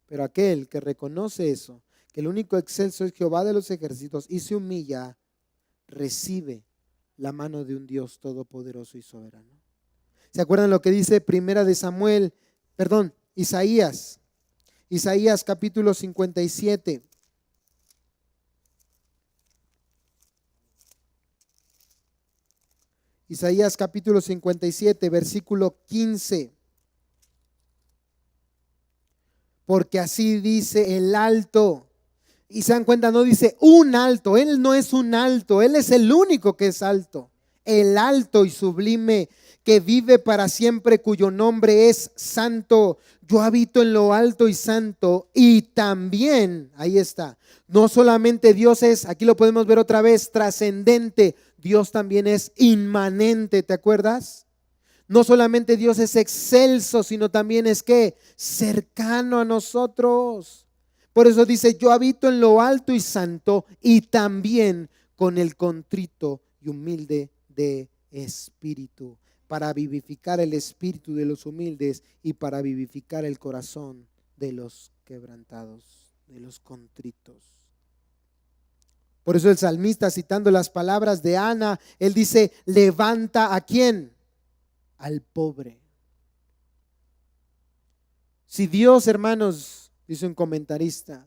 Pero aquel que reconoce eso, que el único excelso es Jehová de los ejércitos y se humilla, recibe la mano de un Dios todopoderoso y soberano. ¿Se acuerdan lo que dice Isaías capítulo 57? Isaías capítulo 57, versículo 15. Porque así dice el alto. Y se dan cuenta, no dice un alto, Él no es un alto, Él es el único que es alto. El alto y sublime, que vive para siempre, cuyo nombre es santo. Yo habito en lo alto y santo. Y también, ahí está, no solamente Dios es, aquí lo podemos ver otra vez, trascendente, Dios también es inmanente, ¿te acuerdas? No solamente Dios es excelso, sino también es que cercano a nosotros. Por eso dice: yo habito en lo alto y santo, y también con el contrito y humilde de espíritu, para vivificar el espíritu de los humildes y para vivificar el corazón de los quebrantados, de los contritos. Por eso el salmista, citando las palabras de Ana, él dice: levanta ¿a quién? Al pobre. Si Dios, hermanos, dice un comentarista,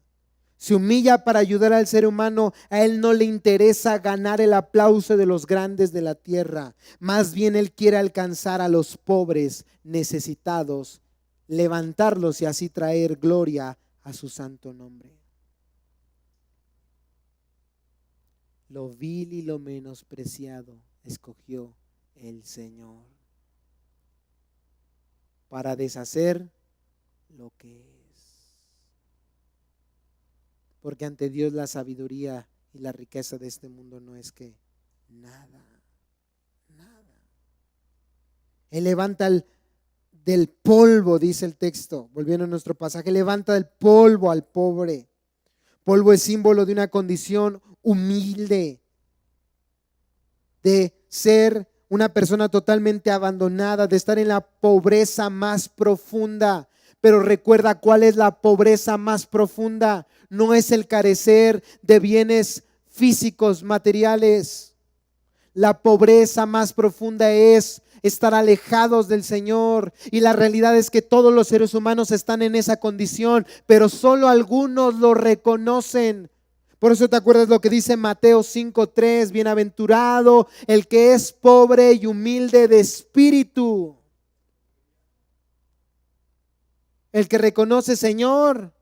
se humilla para ayudar al ser humano, a Él no le interesa ganar el aplauso de los grandes de la tierra. Más bien Él quiere alcanzar a los pobres, necesitados, levantarlos y así traer gloria a su santo nombre. Lo vil y lo menospreciado escogió el Señor para deshacer lo que es. Porque ante Dios la sabiduría y la riqueza de este mundo no es que nada. Él levanta del polvo, dice el texto, volviendo a nuestro pasaje, levanta del polvo al pobre. Polvo es símbolo de una condición humilde, de ser una persona totalmente abandonada, de estar en la pobreza más profunda. Pero recuerda, ¿cuál es la pobreza más profunda? No es el carecer de bienes físicos, materiales. La pobreza más profunda es estar alejados del Señor. Y la realidad es que todos los seres humanos están en esa condición, pero solo algunos lo reconocen. Por eso te acuerdas lo que dice Mateo 5:3, bienaventurado, el que es pobre y humilde de espíritu. El que reconoce, Señor,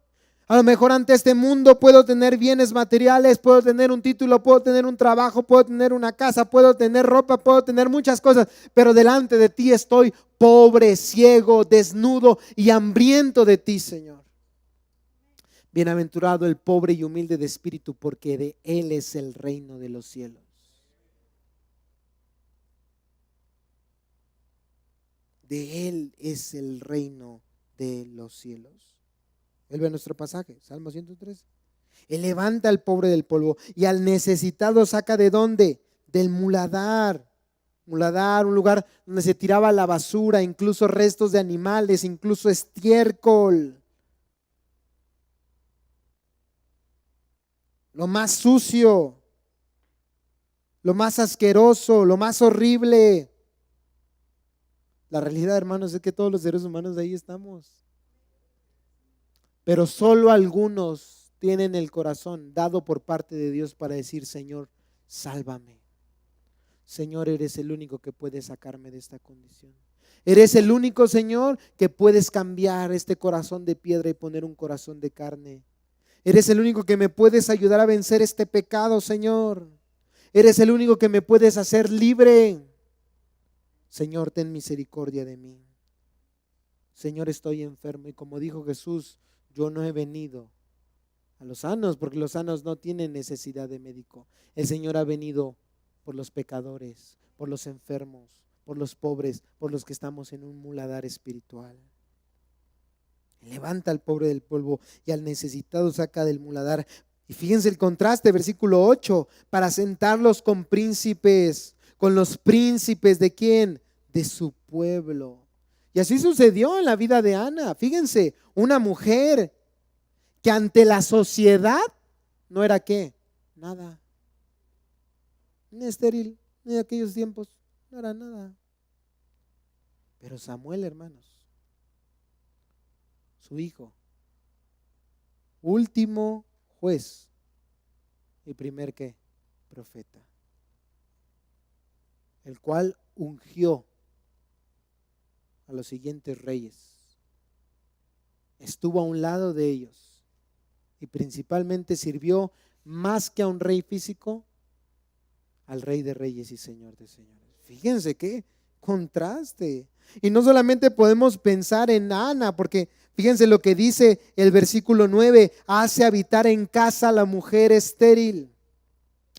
a lo mejor ante este mundo puedo tener bienes materiales, puedo tener un título, puedo tener un trabajo, puedo tener una casa, puedo tener ropa, puedo tener muchas cosas, pero delante de ti estoy pobre, ciego, desnudo y hambriento de ti, Señor. Bienaventurado el pobre y humilde de espíritu, porque de él es el reino de los cielos. De él es el reino de los cielos. Vuelve a nuestro pasaje, Salmo 103. Él levanta al pobre del polvo y al necesitado saca ¿de dónde? Del muladar. Muladar, un lugar donde se tiraba la basura, incluso restos de animales, incluso estiércol. Lo más sucio, lo más asqueroso, lo más horrible. La realidad, hermanos, es que todos los seres humanos de ahí estamos. Pero solo algunos tienen el corazón dado por parte de Dios para decir: Señor, sálvame. Señor, eres el único que puede sacarme de esta condición. Eres el único, Señor, que puedes cambiar este corazón de piedra y poner un corazón de carne. Eres el único que me puedes ayudar a vencer este pecado, Señor. Eres el único que me puedes hacer libre. Señor, ten misericordia de mí. Señor, estoy enfermo. Y como dijo Jesús, yo no he venido a los sanos, porque los sanos no tienen necesidad de médico. El Señor ha venido por los pecadores, por los enfermos, por los pobres, por los que estamos en un muladar espiritual. Levanta al pobre del polvo y al necesitado saca del muladar. Y fíjense el contraste, versículo 8, para sentarlos con príncipes, con los príncipes ¿de quién? De su pueblo. Y así sucedió en la vida de Ana. Fíjense, una mujer que ante la sociedad no era ¿qué? Nada. Ni estéril, ni en aquellos tiempos, no era nada. Pero Samuel, hermanos, su hijo, último juez y primer ¿qué? Profeta, el cual ungió a los siguientes reyes, estuvo a un lado de ellos y principalmente sirvió más que a un rey físico, al Rey de Reyes y Señor de Señores. Fíjense qué contraste. Y no solamente podemos pensar en Ana, porque fíjense lo que dice el versículo 9: hace habitar en casa la mujer estéril,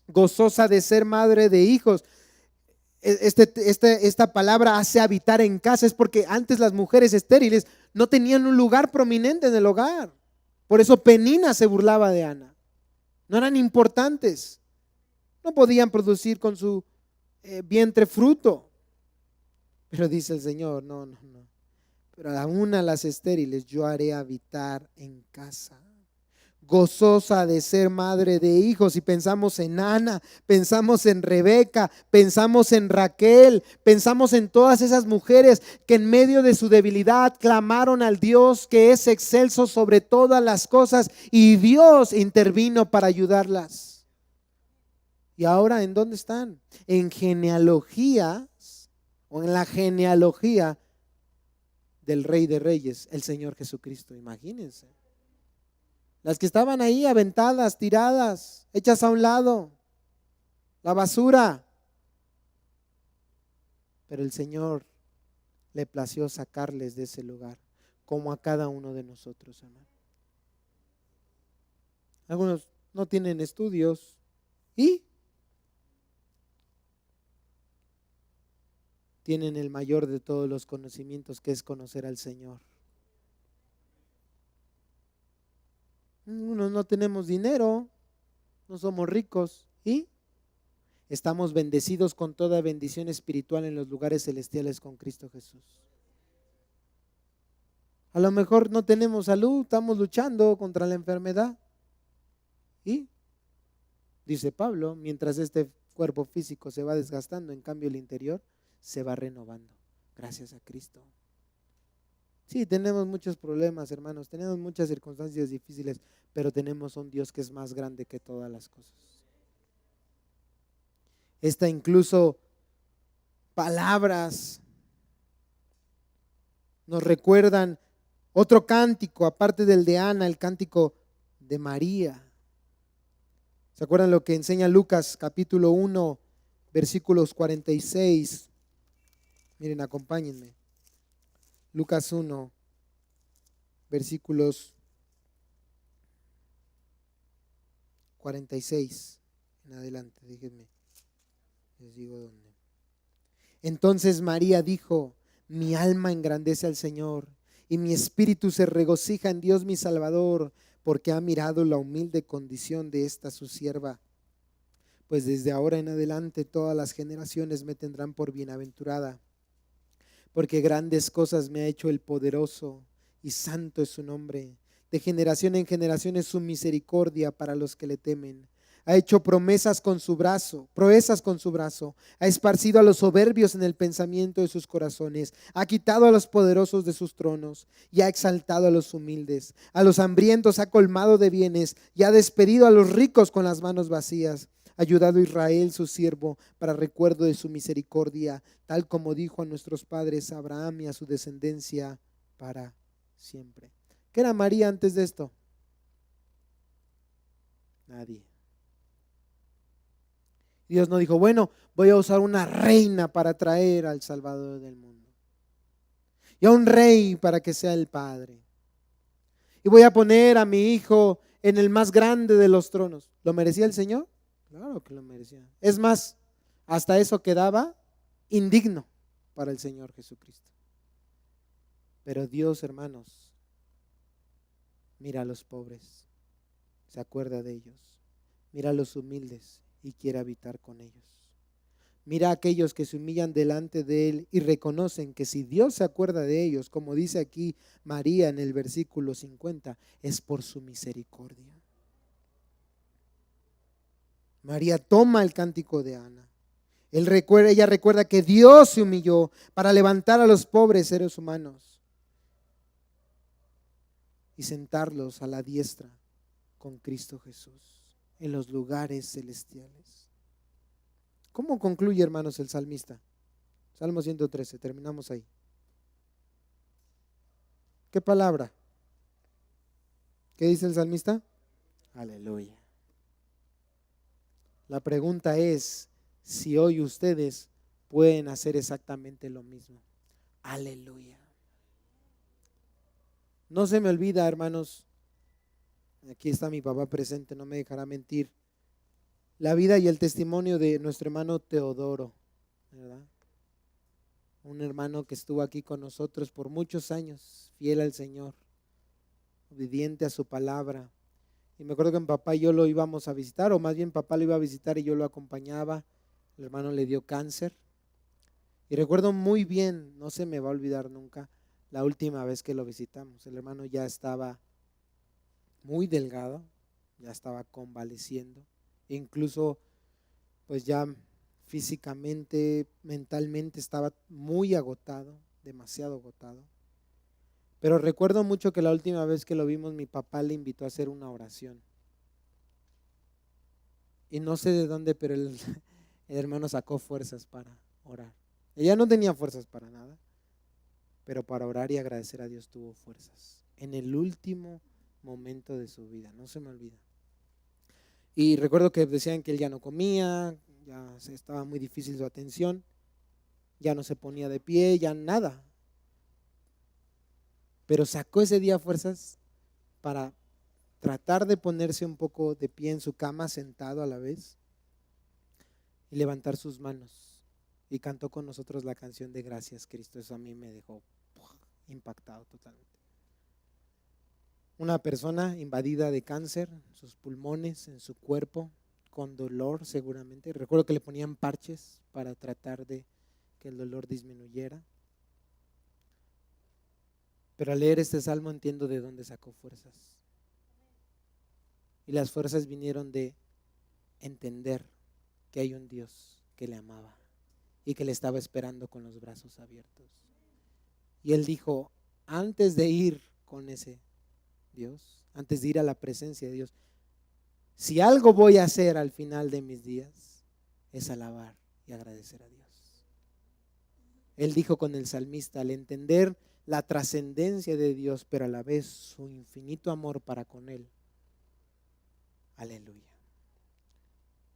gozosa de ser madre de hijos. Esta palabra hace habitar en casa es porque antes las mujeres estériles no tenían un lugar prominente en el hogar. Por eso Penina se burlaba de Ana. No eran importantes. No podían producir con su vientre fruto. Pero dice el Señor, no. Pero aún a las estériles yo haré habitar en casa. Gozosa de ser madre de hijos. Y pensamos en Ana, pensamos en Rebeca, pensamos en Raquel, pensamos en todas esas mujeres que en medio de su debilidad clamaron al Dios que es excelso sobre todas las cosas, y Dios intervino para ayudarlas. ¿Y ahora en dónde están? En genealogías, o en la genealogía del Rey de Reyes, el Señor Jesucristo. Imagínense. Las que estaban ahí aventadas, tiradas, hechas a un lado, la basura. Pero el Señor le plació sacarles de ese lugar, como a cada uno de nosotros, hermano. Algunos no tienen estudios y tienen el mayor de todos los conocimientos, que es conocer al Señor. Unos no tenemos dinero, no somos ricos y estamos bendecidos con toda bendición espiritual en los lugares celestiales con Cristo Jesús. A lo mejor no tenemos salud, estamos luchando contra la enfermedad y dice Pablo, mientras este cuerpo físico se va desgastando, en cambio el interior se va renovando, gracias a Cristo. Sí, tenemos muchos problemas, hermanos, tenemos muchas circunstancias difíciles, pero tenemos un Dios que es más grande que todas las cosas. Incluso palabras nos recuerdan Otro cántico, aparte del de Ana, el cántico de María. ¿Se acuerdan lo que enseña Lucas capítulo 1, versículos 46? Miren, acompáñenme. Lucas 1, versículos 46 en adelante. Déjenme, les digo dónde. Entonces María dijo: mi alma engrandece al Señor, y mi espíritu se regocija en Dios mi Salvador, porque ha mirado la humilde condición de esta su sierva. Pues desde ahora en adelante todas las generaciones me tendrán por bienaventurada, porque grandes cosas me ha hecho el poderoso, y santo es su nombre. De generación en generación es su misericordia para los que le temen. Ha hecho proezas con su brazo, ha esparcido a los soberbios en el pensamiento de sus corazones, ha quitado a los poderosos de sus tronos y ha exaltado a los humildes. A los hambrientos ha colmado de bienes y ha despedido a los ricos con las manos vacías. Ha ayudado a Israel su siervo para recuerdo de su misericordia, tal como dijo a nuestros padres, a Abraham y a su descendencia para siempre. ¿Qué era María antes de esto? Nadie. Dios no dijo, bueno, voy a usar una reina para traer al Salvador del mundo, y a un rey para que sea el padre, y voy a poner a mi hijo en el más grande de los tronos. ¿Lo merecía el Señor? Claro que lo merecía. Es más, hasta eso quedaba indigno para el Señor Jesucristo. Pero Dios, hermanos, mira a los pobres, se acuerda de ellos, mira a los humildes y quiere habitar con ellos. Mira a aquellos que se humillan delante de Él y reconocen que si Dios se acuerda de ellos, como dice aquí María en el versículo 50, es por su misericordia. María toma el cántico de Ana. Ella recuerda que Dios se humilló para levantar a los pobres seres humanos y sentarlos a la diestra con Cristo Jesús en los lugares celestiales. ¿Cómo concluye, hermanos, el salmista? Salmo 113, terminamos ahí. ¿Qué palabra? ¿Qué dice el salmista? Aleluya. La pregunta es si hoy ustedes pueden hacer exactamente lo mismo. Aleluya. No se me olvida, hermanos, aquí está mi papá presente, no me dejará mentir, la vida y el testimonio de nuestro hermano Teodoro, ¿verdad? Un hermano que estuvo aquí con nosotros por muchos años, fiel al Señor, obediente a su palabra. Y me acuerdo que mi papá y yo lo íbamos a visitar, o más bien papá lo iba a visitar y yo lo acompañaba. El hermano le dio cáncer. Y recuerdo muy bien, no se me va a olvidar nunca, la última vez que lo visitamos. El hermano ya estaba muy delgado, ya estaba convaleciendo. Incluso pues ya físicamente, mentalmente estaba muy agotado, demasiado agotado. Pero recuerdo mucho que la última vez que lo vimos, mi papá le invitó a hacer una oración. Y no sé de dónde, pero el hermano sacó fuerzas para orar. Ella no tenía fuerzas para nada, pero para orar y agradecer a Dios tuvo fuerzas. En el último momento de su vida, no se me olvida. Y recuerdo que decían que él ya no comía, ya estaba muy difícil su atención, ya no se ponía de pie, ya nada. Pero sacó ese día fuerzas para tratar de ponerse un poco de pie en su cama, sentado a la vez, y levantar sus manos. Y cantó con nosotros la canción de Gracias, Cristo. Eso a mí me dejó impactado totalmente. Una persona invadida de cáncer, en sus pulmones, en su cuerpo, con dolor seguramente. Recuerdo que le ponían parches para tratar de que el dolor disminuyera. Pero al leer este salmo entiendo de dónde sacó fuerzas. Y las fuerzas vinieron de entender que hay un Dios que le amaba y que le estaba esperando con los brazos abiertos. Y él dijo, antes de ir con ese Dios, antes de ir a la presencia de Dios, si algo voy a hacer al final de mis días, es alabar y agradecer a Dios. Él dijo con el salmista, al entender la trascendencia de Dios, pero a la vez su infinito amor para con Él. Aleluya.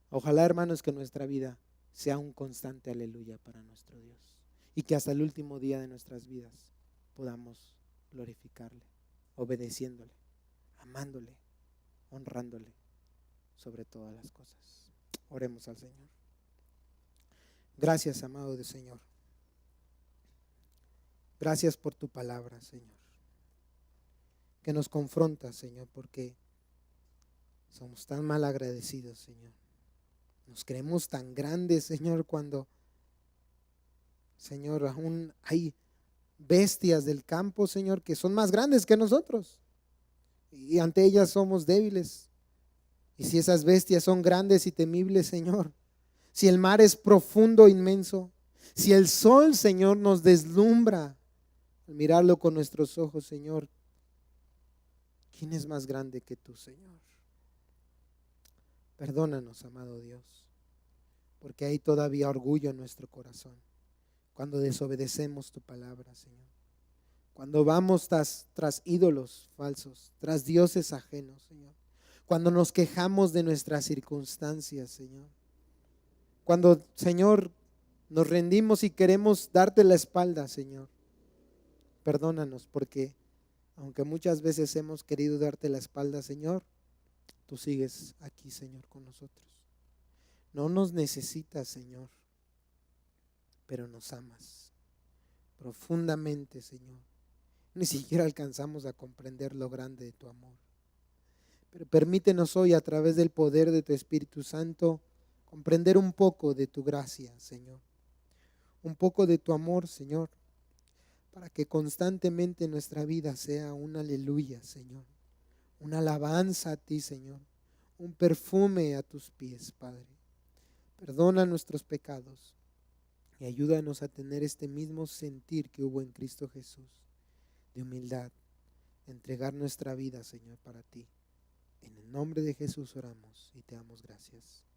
Ojalá, hermanos, que nuestra vida sea un constante aleluya para nuestro Dios. Y que hasta el último día de nuestras vidas podamos glorificarle, obedeciéndole, amándole, honrándole sobre todas las cosas. Oremos al Señor. Gracias, amado de Señor. Gracias por tu palabra, Señor, que nos confronta, Señor, porque somos tan mal agradecidos, Señor. Nos creemos tan grandes, Señor, cuando, Señor, aún hay bestias del campo, Señor, que son más grandes que nosotros. Y ante ellas somos débiles. Y si esas bestias son grandes y temibles, Señor, si el mar es profundo, inmenso, si el sol, Señor, nos deslumbra al mirarlo con nuestros ojos, Señor, ¿quién es más grande que tú, Señor? Perdónanos, amado Dios, porque hay todavía orgullo en nuestro corazón cuando desobedecemos tu palabra, Señor. Cuando vamos tras ídolos falsos, tras dioses ajenos, Señor. Cuando nos quejamos de nuestras circunstancias, Señor. Cuando, Señor, nos rendimos y queremos darte la espalda, Señor. Perdónanos porque aunque muchas veces hemos querido darte la espalda, Señor, tú sigues aquí, Señor, con nosotros. No nos necesitas, Señor, pero nos amas profundamente, Señor. Ni siquiera alcanzamos a comprender lo grande de tu amor. Pero permítenos hoy, a través del poder de tu Espíritu Santo, comprender un poco de tu gracia, Señor. Un poco de tu amor, Señor, para que constantemente nuestra vida sea un aleluya, Señor. Una alabanza a ti, Señor. Un perfume a tus pies, Padre. Perdona nuestros pecados y ayúdanos a tener este mismo sentir que hubo en Cristo Jesús, de humildad, de entregar nuestra vida, Señor, para ti. En el nombre de Jesús oramos y te damos gracias.